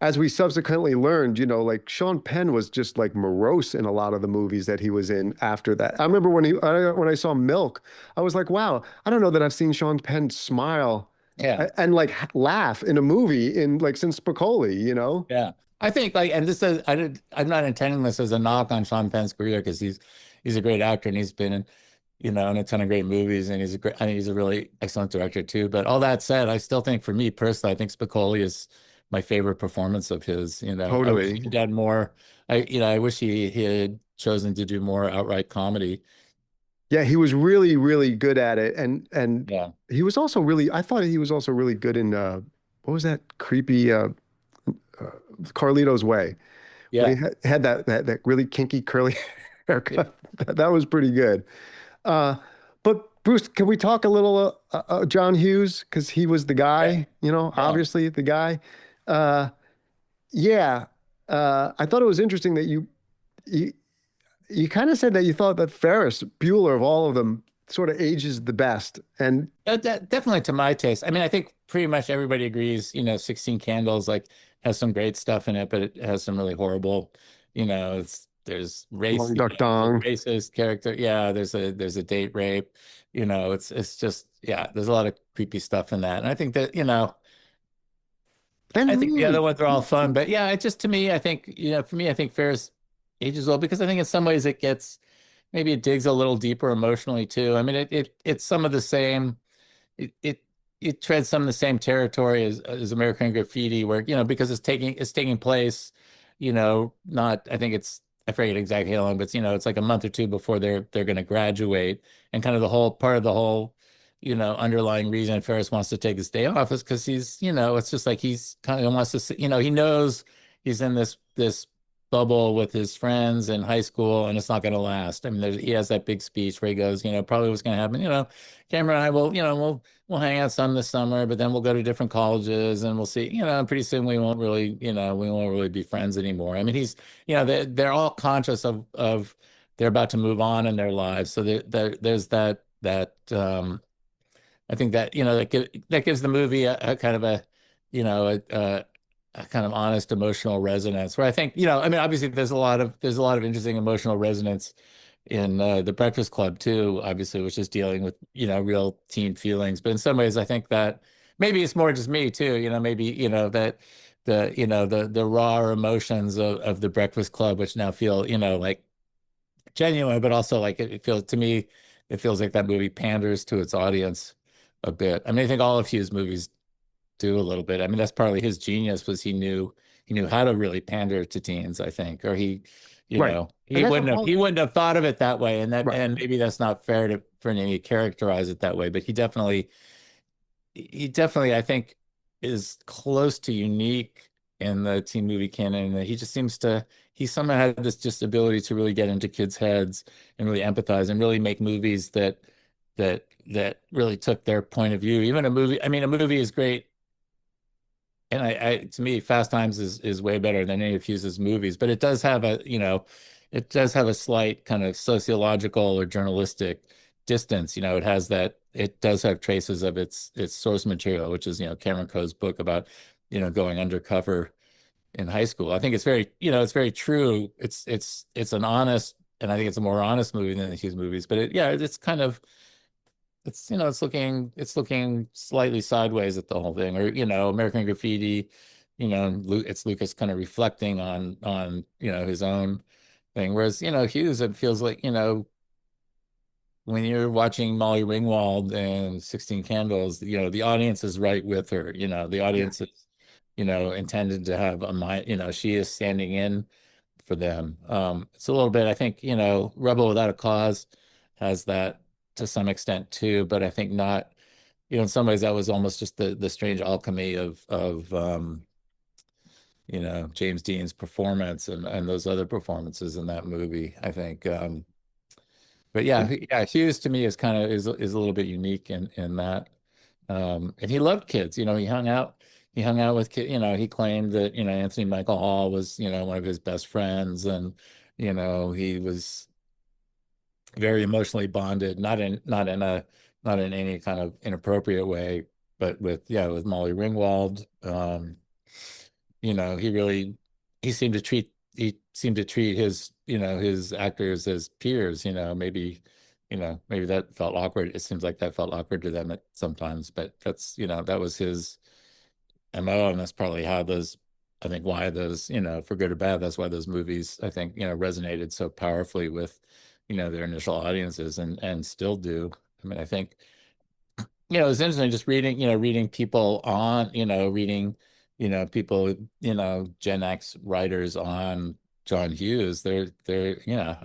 as we subsequently learned, like Sean Penn was just like morose in a lot of the movies that he was in after that. I remember when I saw Milk, I was like, wow, I don't know that I've seen Sean Penn smile Yeah. and like laugh in a movie in like since Spicoli, you know? Yeah. I think like, and this is, I'm not intending this as a knock on Sean Penn's career because he's a great actor and he's been in, in a ton of great movies, and I think he's a really excellent director too. But all that said, I still think for me personally, I think Spicoli is my favorite performance of his. I wish Totally. he'd done more. I wish he had chosen to do more outright comedy. Yeah, he was really, really good at it. And Yeah. he was also really, I thought he was also really good in what was that creepy uh, Carlito's Way when he Yeah. had that really kinky curly haircut. That was pretty good. Uh, but Bruce, can we talk a little John Hughes? Because he was the Yeah. guy, Yeah. obviously the guy. Uh, yeah, I thought it was interesting that you you kind of said that you thought that Ferris Bueller of all of them sort of ages the best. And Definitely to my taste. I mean, I think pretty much everybody agrees, 16 Candles like has some great stuff in it, but it has some really horrible, there's race, Long Duck the Dong, racist character. Yeah, there's a date rape, it's just yeah, there's a lot of creepy stuff in that. And I think that, I think the then other ones are all fun, but yeah, it just to me, I think, for me, I think Ferris ages well because I think in some ways maybe it digs a little deeper emotionally too. I mean, it's some of the same it it it treads some of the same territory as American Graffiti, where because it's taking place, not I think it's I forget exactly how long, but it's like a month or two before they're going to graduate, and kind of the whole part of the whole underlying reason Ferris wants to take his day off is because it's just like he's kind of wants to he knows he's in this bubble with his friends in high school, and it's not going to last. I mean, he has that big speech where he goes, probably what's going to happen. Cameron and I will, we'll hang out some this summer, but then we'll go to different colleges and we'll see. Pretty soon we won't really be friends anymore. I mean, they're all conscious of they're about to move on in their lives, so there's that. I think that that gives the movie a kind of you know a kind of honest emotional resonance where I think I mean obviously there's a lot of interesting emotional resonance in The Breakfast Club too, obviously, which is dealing with real teen feelings, but in some ways I think that maybe it's more just me too, maybe that the raw emotions of The Breakfast Club, which now feel like genuine, but also like it feels to me, it feels like that movie panders to its audience a bit. I mean, I think all of Hughes' movies do a little bit. I mean, that's partly his genius was he knew how to really pander to teens, I think, or Right. And that's a whole, he wouldn't have thought of it that way, right. and maybe that's not fair to for any to characterize it that way, but he definitely I think is close to unique in the teen movie canon that he just seems to he somehow had this just ability to really get into kids' heads and really empathize and really make movies that really took their point of view. Even a movie, I mean, a movie is great. And I to me, Fast Times is way better than any of Hughes's movies, but it does have a, it does have a slight kind of sociological or journalistic distance. It has that, it does have traces of its source material, which is, Cameron Crowe's book about, going undercover in high school. I think it's very, it's very true. It's an honest, and I think it's a more honest movie than the Hughes movies, but yeah, it's kind of, it's looking slightly sideways at the whole thing, or American Graffiti, it's Lucas kind of reflecting on his own thing, whereas Hughes, it feels like when you're watching Molly Ringwald and 16 Candles, the audience is right with her. The Yeah. audience is intended to have a mind. She is standing in for them. It's a little bit, I think, Rebel Without a Cause has that to some extent too, but I think not, in some ways that was almost just the strange alchemy of James Dean's performance and those other performances in that movie, I think. But yeah, yeah, Hughes to me is kind of is a little bit unique in that. And he loved kids. He hung out with kids. He claimed that Anthony Michael Hall was one of his best friends, and he was very emotionally bonded, not in any kind of inappropriate way, but with Molly Ringwald. He really he seemed to treat his actors as peers. Maybe that felt awkward. It seems like that felt awkward to them at sometimes, but that's that was his MO, and that's probably how those I think why those for good or bad, that's why those movies I think resonated so powerfully with their initial audiences and still do. I mean, I think it's interesting just reading people on, reading, people, Gen X writers on John Hughes. I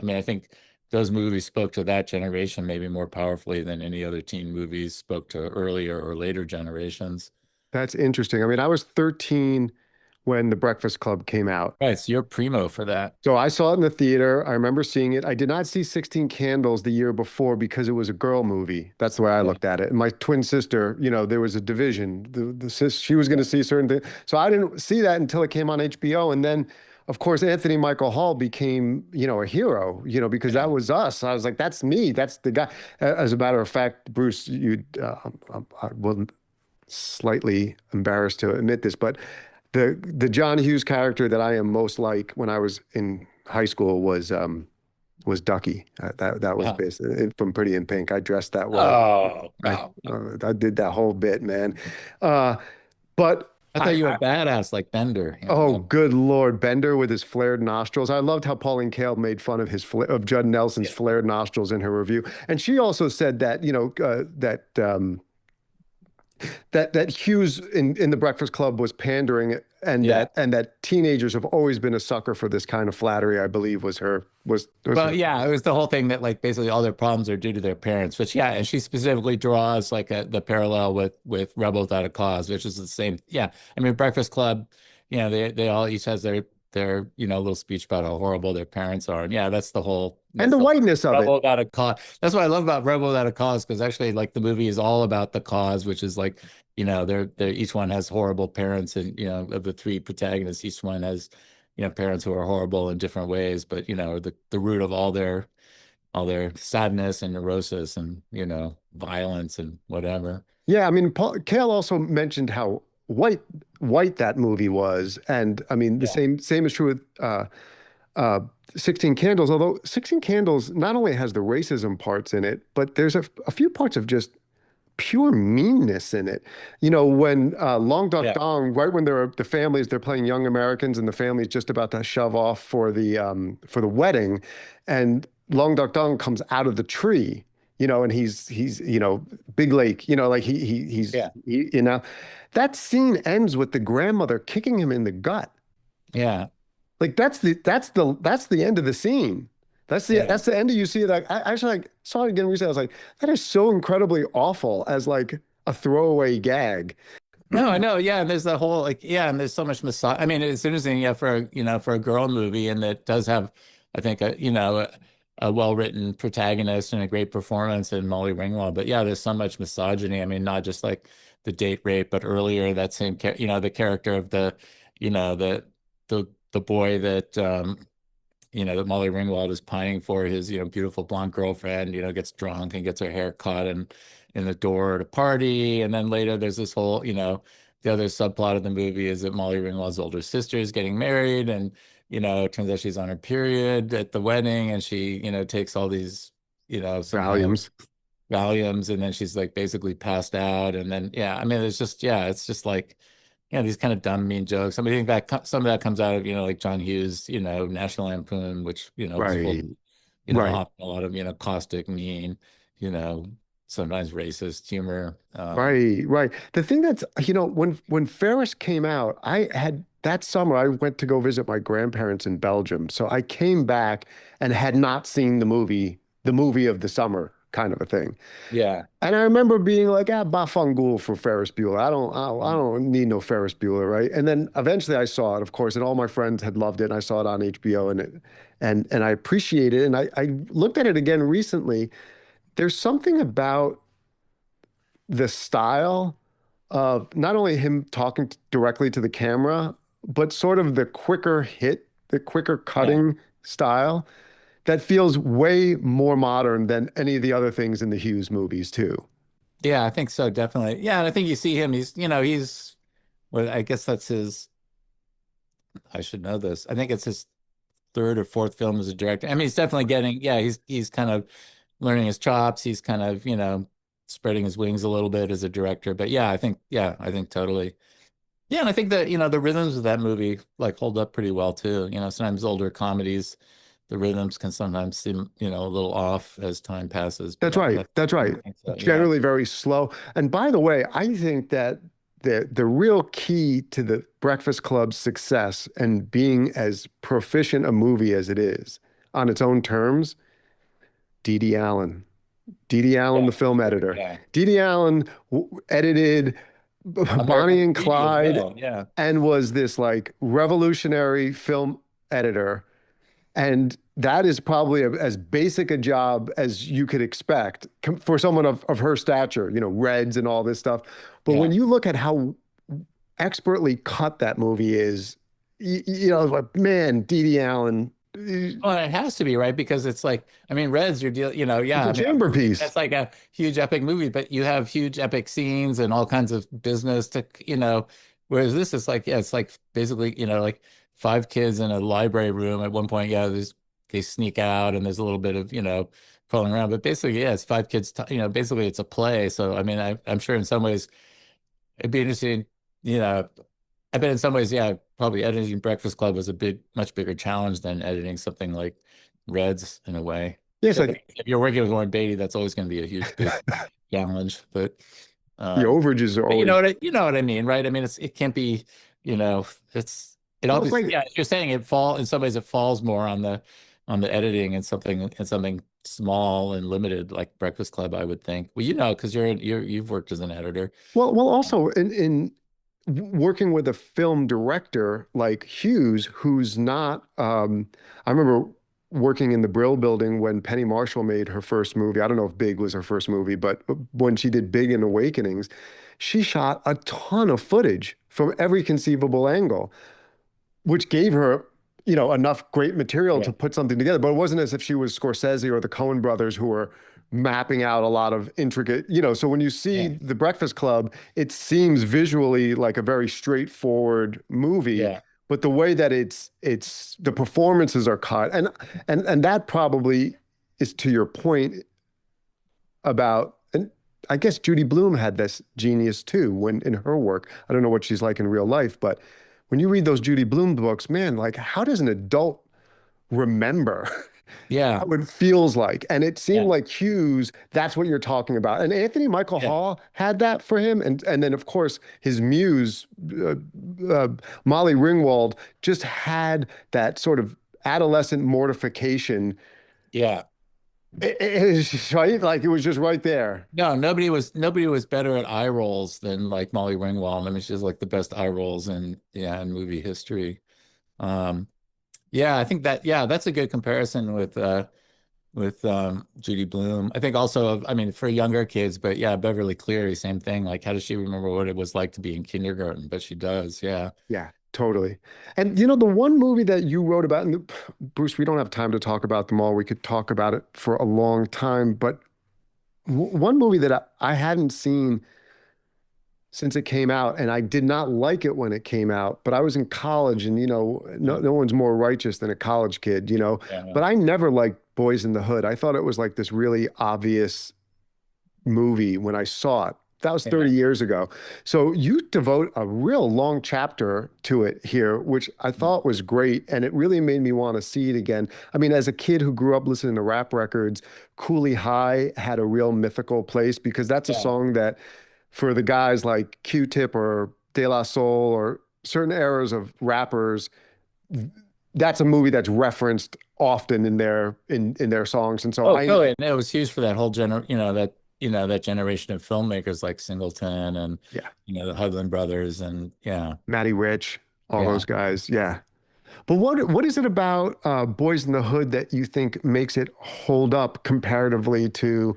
mean, I think those movies spoke to that generation maybe more powerfully than any other teen movies spoke to earlier or later generations. That's interesting. I mean, I was 13 when The Breakfast Club came out. Right. So you're primo for that. So I saw it in the theater. I remember seeing it. I did not see 16 Candles the year before because it was a girl movie. That's the way I Yeah. looked at it. And my twin sister, there was a division. She was going to see certain things. So I didn't see that until it came on HBO. And then, of course, Anthony Michael Hall became, a hero, because Yeah. that was us. I was like, that's me. That's the guy. As a matter of fact, Bruce, I wasn't slightly embarrassed to admit this, but the John Hughes character that I am most like when I was in high school was Ducky. That was Uh-huh. based from Pretty in Pink. I dressed that way. Oh, I wow. I did that whole bit, man. Uh, but I thought you were badass like Bender. oh, good Lord, Bender with his flared nostrils. I loved how Pauline Kael made fun of of Judd Nelson's Yeah. flared nostrils in her review, and she also said that that Hughes in the Breakfast Club was pandering, and Yeah. that teenagers have always been a sucker for this kind of flattery, I believe was Well, her. yeah, it was the whole thing that like basically all their problems are due to their parents, which yeah, and she specifically draws like the parallel with Rebel Without a Cause, which is the same. Yeah, I mean Breakfast Club, they all each has their little speech about how horrible their parents are, and yeah, And that's the the whiteness of Rebel it. Without a Cause. That's what I love about Rebel Without a Cause because actually like the movie is all about the cause, which is like they're each one has horrible parents, and of the three protagonists, each one has parents who are horrible in different ways, but the root of all their sadness and neurosis and violence and whatever. Yeah, I mean, Kael also mentioned how white that movie was, and I mean the Yeah. same is true with 16 Candles. Although 16 Candles not only has the racism parts in it, but there's a few parts of just pure meanness in it. When Long Duck Yeah. Dong, right when they're playing Young Americans, and the family's just about to shove off for the wedding, and Long Duck Dong comes out of the tree, and he's Big Lake, like Yeah. that scene ends with the grandmother kicking him in the gut. Yeah. Like that's the end of the scene. Yeah. That's the end of you see it. Like I actually like saw it again recently. I was like, that is so incredibly awful as like a throwaway gag. No, I know. Yeah, and there's the whole like yeah, and there's so much massage. I mean, it's interesting, yeah, for for a girl movie, and it does have, I think, a well-written protagonist and a great performance in Molly Ringwald. But yeah, there's so much misogyny. I mean, not just like the date rape, but earlier that same the character of the, the boy that that Molly Ringwald is pining for, his, beautiful blonde girlfriend, gets drunk and gets her hair cut and in the door at a party. And then later there's this whole, the other subplot of the movie is that Molly Ringwald's older sister is getting married, and, it turns out she's on her period at the wedding, and she, takes all these, some kind of Valiums. Valiums, and then she's like basically passed out. And then, yeah, I mean, it's just like, these kind of dumb, mean jokes. I mean, I think some of that comes out of, like John Hughes, National Lampoon, which, was full, Right. Right. often a lot of, caustic, mean, you know, sometimes racist humor. Right, right. The thing that's, when Ferris came out, I had that summer I went to go visit my grandparents in Belgium. So I came back and had not seen the movie of the summer kind of a thing. Yeah. And I remember being like, Bafangul for Ferris Bueller. I don't need no Ferris Bueller, right? And then eventually I saw it, of course, and all my friends had loved it, and I saw it on HBO, and I appreciate it. And I looked at it again recently. There's something about the style of not only him talking directly to the camera, but sort of the quicker Yeah. cutting style that feels way more modern than any of the other things in the Hughes movies, too. Yeah, I think so, definitely. Yeah, and I think you see him, he's well, I guess that's his, I should know this. I think it's his third or fourth film as a director. I mean, he's definitely getting, yeah, he's kind of learning his chops. He's kind of, spreading his wings a little bit as a director. But yeah, I think totally. Yeah, and I think that, the rhythms of that movie like hold up pretty well too. Sometimes older comedies, the rhythms can sometimes seem, a little off as time passes. But That's right. That's I right. think so, yeah. Generally very slow. And by the way, I think that the real key to the Breakfast Club's success and being as proficient a movie as it is on its own terms, Dede Allen. Dede Allen, Yeah. the film editor. Yeah. Dede Allen edited Bonnie American and Beauty as Clyde well. Yeah. and was this like revolutionary film editor. And that is probably as basic a job as you could expect for someone of her stature, Reds and all this stuff. But Yeah. when you look at how expertly cut that movie is, like, man, Dede Allen, Well, it has to be, right? Because it's like, I mean, Reds, you're dealing, it's yeah, a I mean, chamber piece. that's like a huge epic movie, but you have huge epic scenes and all kinds of business to, whereas this is like, yeah, it's like basically, like five kids in a library room at one point. Yeah, they sneak out and there's a little bit of, crawling around, but basically, yeah, it's five kids, basically it's a play. So, I mean, I'm sure in some ways it'd be interesting, you know, I bet in some ways, yeah, probably editing Breakfast Club was a much bigger challenge than editing something like Reds in a way. Yes, If you're working with Warren Beatty, that's always going to be a huge, big challenge. the Um, overages are but always. you know what I mean, right? I mean, it can't be, it Well, it's obviously, like yeah. You're saying in some ways, it falls more on the editing and something small and limited like Breakfast Club, I would think. Well, because you've worked as an editor. also in working with a film director like Hughes, who's not, I remember working in the Brill Building when Penny Marshall made her first movie. I don't know if Big was her first movie, but when she did Big and Awakenings, she shot a ton of footage from every conceivable angle, which gave her, enough great material Yeah. to put something together. But it wasn't as if she was Scorsese or the Coen brothers who were mapping out a lot of intricate, so when you see Yeah. The Breakfast Club, it seems visually like a very straightforward movie, Yeah. but the way that it's the performances are cut, and that probably is to your point about, and I guess Judy Blume had this genius too when in her work. I don't know what she's like in real life, but when you read those Judy Blume books, man, like how does an adult remember Yeah. How it feels like. And it seemed Yeah. like Hughes, that's what you're talking about. And Anthony Michael Yeah. Hall had that for him. And then, of course, his muse, uh, uh, Molly Ringwald, just had that sort of adolescent mortification. Yeah. It is just right. Like it was just right there. No, nobody was better at eye rolls than like Molly Ringwald. I mean, she's like the best eye rolls in movie history. Um, yeah, I think that yeah, that's a good comparison with Judy Blume. I think also, I mean, for younger kids, but yeah, Beverly Cleary, same thing. Like, how does she remember what it was like to be in kindergarten? But she does, yeah. Yeah, totally. And the one movie that you wrote about, and Bruce, we don't have time to talk about them all. We could talk about it for a long time, but one movie that I hadn't seen since it came out, and I did not like it when it came out, but I was in college, and no one's more righteous than a college kid, Yeah. but I never liked Boys in the Hood. I thought it was like this really obvious movie when I saw it. That was Yeah. 30 years ago. So you devote a real long chapter to it here, which I thought was great. And it really made me want to see it again. I mean, as a kid who grew up listening to rap records, Cooley High had a real mythical place because that's a Yeah. song that for the guys like Q-Tip or De La Soul or certain eras of rappers, that's a movie that's referenced often in their songs. And so Oh, I, totally. And it was huge for that whole that generation of filmmakers like Singleton and yeah, the Hudlin brothers and yeah. Matty Rich, all Yeah. those guys. Yeah. But what is it about Boys in the Hood that you think makes it hold up comparatively to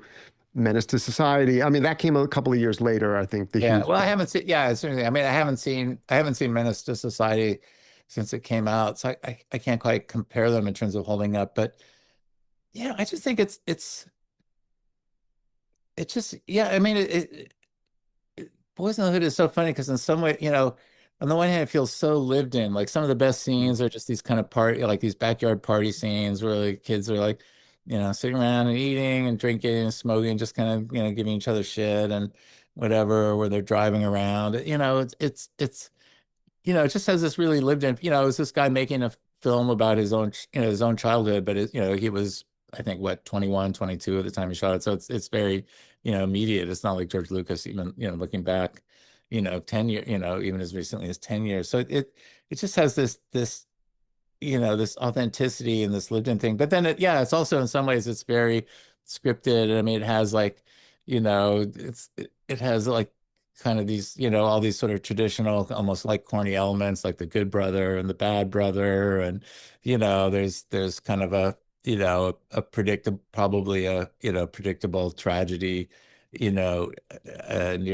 Menace to Society? I mean, that came a couple of years later, I think, the Yeah. Hughes. Well, I haven't seen certainly. I mean, I haven't seen Menace to Society since it came out. So I can't quite compare them in terms of holding up. But yeah, I just think it's just yeah, I mean Boys in the Hood is so funny because in some way, on the one hand, it feels so lived in. Like some of the best scenes are just these kind of party, like these backyard party scenes where the kids are like, sitting around and eating and drinking and smoking, just kind of, giving each other shit and whatever, where they're driving around. It just has this really lived in, it's this guy making a film about his own childhood, but he was, I think, what, 21, 22 at the time he shot it. So it's very, immediate. It's not like George Lucas, even, looking back, 10 years, even as recently as 10 years. So it just has this authenticity and this lived in thing. But then it's also in some ways it's very scripted. I mean, it has like, it has like kind of these, all these sort of traditional, almost like corny elements, like the good brother and the bad brother, and there's kind of a predictable, probably a predictable tragedy, near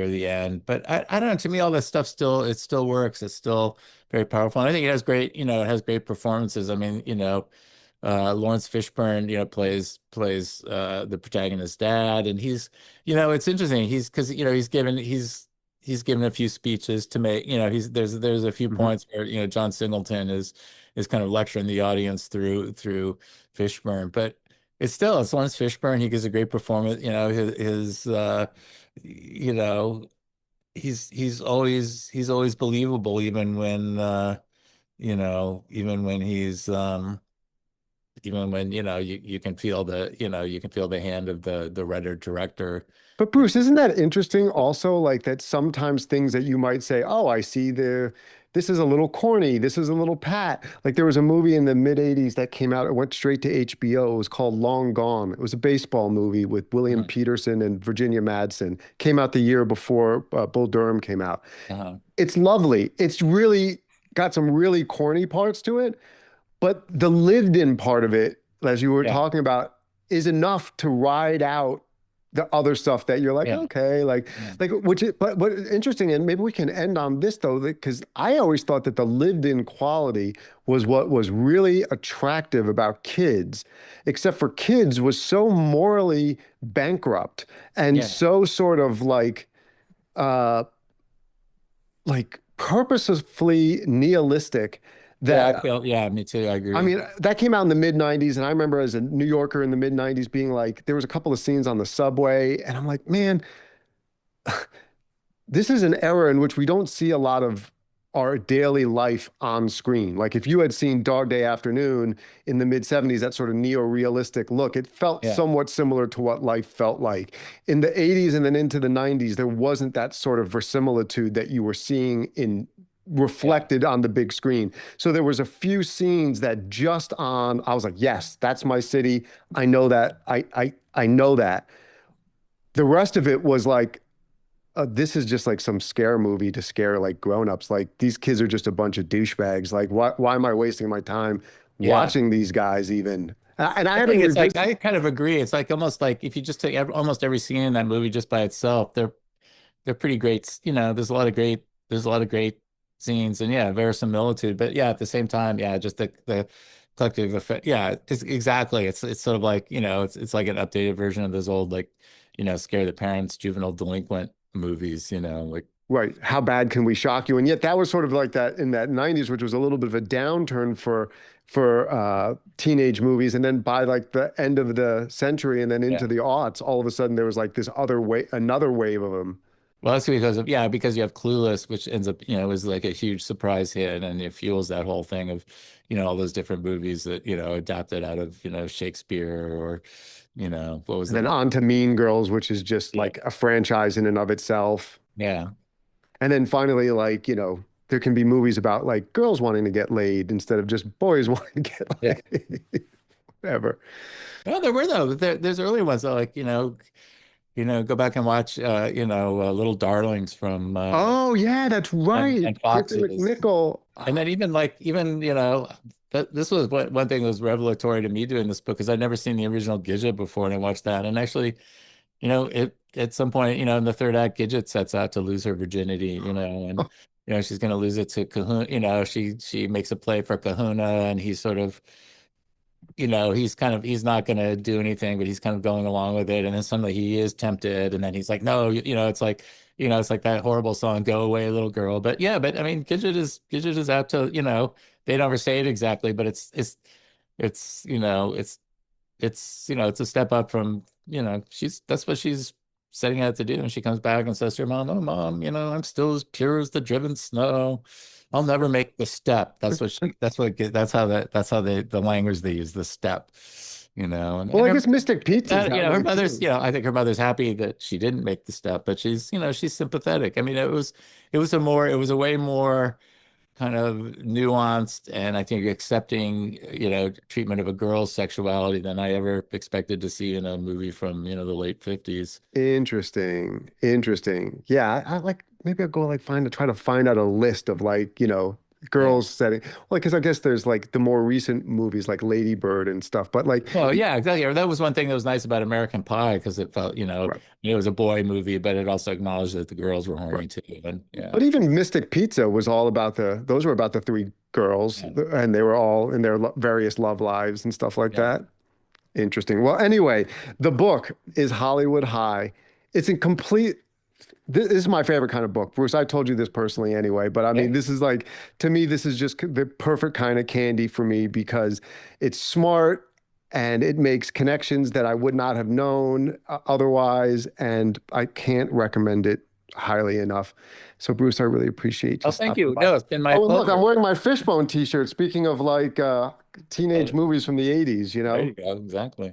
the end. But I don't know. To me, all this stuff still works. It's still very powerful. And I think it has great performances. I mean, Lawrence Fishburne, plays the protagonist's dad, and it's interesting. Because he's given a few speeches to make, there's a few Mhm. points where John Singleton is kind of lecturing the audience through Fishburne, but it's Lawrence Fishburne. He gives a great performance. You know he's always believable, even when you can feel the hand of the writer director. But Bruce, isn't that interesting also? Like that sometimes things that you might say, oh, I see this is a little corny, this is a little pat. Like there was a movie in the mid 80s that came out, it went straight to HBO. It was called Long Gone. It was a baseball movie with William Mhm. Peterson and Virginia Madsen. Came out the year before Bull Durham came out. Uh-huh. It's lovely. It's really got some really corny parts to it, but the lived in part of it, as you were Yeah, talking about, is enough to ride out the other stuff that you're like, yeah, okay, yeah, which is, but interesting. And maybe we can end on this though, because I always thought that the lived in quality was what was really attractive about Kids, except for Kids was so morally bankrupt and yeah, so sort of uh, like purposefully nihilistic yeah. that Yeah, me too. I I agree. mean, that came out in the mid 90s. And I remember as a New Yorker in the mid 90s being like, there was a couple of scenes on the subway. And I'm like, man, this is an era in which we don't see a lot of our daily life on screen. Like if you had seen Dog Day Afternoon in the mid 70s, that sort of neo-realistic look, it felt Yeah. somewhat similar to what life felt like. In the 80s and then into the 90s, there wasn't that sort of verisimilitude that you were seeing in Yeah. reflected on the big screen. So there was a few scenes that just on, I was like, yes, that's my city. I know that. I know that. The rest of it was like, this is just like some scare movie to scare like grown-ups. Like these kids are just a bunch of douchebags. Like why am I wasting my time Yeah. watching these guys even? And I I had to think it's like, revisit. I kind of agree. It's like almost like if you just take almost every scene in that movie just by itself, they're pretty great. You know, there's a lot of great scenes and yeah, verisimilitude. But yeah, at the same time, yeah, just the collective effect. Yeah, it's exactly. It's sort of like, you know, it's like an updated version of those old like, you know, scare the parents, juvenile delinquent movies, you know, like Right. How bad can we shock you? And yet that was sort of like that in that 90s, which was a little bit of a downturn for teenage movies. And then by like the end of the century and then into yeah. the aughts, all of a sudden there was like this other way, another wave of them. Well, that's because of yeah, because you have Clueless, which ends up, you know, is like a huge surprise hit, and it fuels that whole thing of, you know, all those different movies that, you know, adapted out of, you know, Shakespeare or, you know, what was And the then on to Mean Girls, which is just yeah, like a franchise in and of itself. yeah, And then finally, like, there can be movies about like girls wanting to get laid instead of just boys wanting to get yeah. laid. Whatever. Well, there were though. There's early ones though, like, you know, go back and watch, you know, Little Darlings from Oh, yeah, that's right. and Tiffany Foxes. McNichol. And then even like even you know this was one thing that was revelatory to me doing this book because I'd never seen the original Gidget before, and I watched that, and actually, you know, it at some point, you know, in the third act, Gidget sets out to lose her virginity, you know, and you know she's going to lose it to Kahuna. You know, she makes a play for Kahuna, and he's sort of, you know, he's not going to do anything, but he's kind of going along with it, and then suddenly he is tempted, and then he's like, no, you know, it's like. You know, it's like that horrible song, "Go Away, Little Girl." But yeah, but I mean, Gidget is out to, you know, they never say it exactly, but it's you know, you know, it's a step up from, you know, that's what she's setting out to do. And she comes back and says to her mom, "Oh, mom, you know, I'm still as pure as the driven snow. I'll never make the step." That's how the language they use, the step, you know, Well, and I her guess Mystic Pizza's you that know, her way mother's, too. you know, I think her mother's happy that she didn't make the step, but she's, you know, she's sympathetic. I mean, it was a way more kind of nuanced and I think accepting, you know, treatment of a girl's sexuality than I ever expected to see in a movie from, you know, the late 50s. Interesting. Interesting. Yeah, I like maybe I'll go like try to find out a list of like, Yeah. girls setting well, because I guess there's like the more recent movies like Lady Bird and stuff, but like Well, yeah, exactly. That was one thing that was nice about American Pie because it felt, you know, right, it was a boy movie, but it also acknowledged that the girls were right. horny too. And yeah, But even Mystic Pizza was all about those were about the three girls yeah, and they were all in their various love lives and stuff like yeah. that. Interesting. Well, anyway, the book is Hollywood High. It's in complete. This is my favorite kind of book, Bruce. I told you this personally anyway, but I Yeah. mean, this is like, to me, this is just the perfect kind of candy for me because it's smart and it makes connections that I would not have known otherwise. And I can't recommend it highly enough. So, Bruce, I really appreciate you Oh, thank stopping you. by. No, it's been my Oh, and look, I'm pleasure. wearing my Fishbone t-shirt. Speaking of like teenage Oh, movies from the 80s, there you go. Exactly.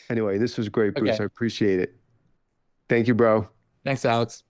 Anyway, this was great, Bruce. Okay. I appreciate it. Thank you, bro. Thanks, Alex.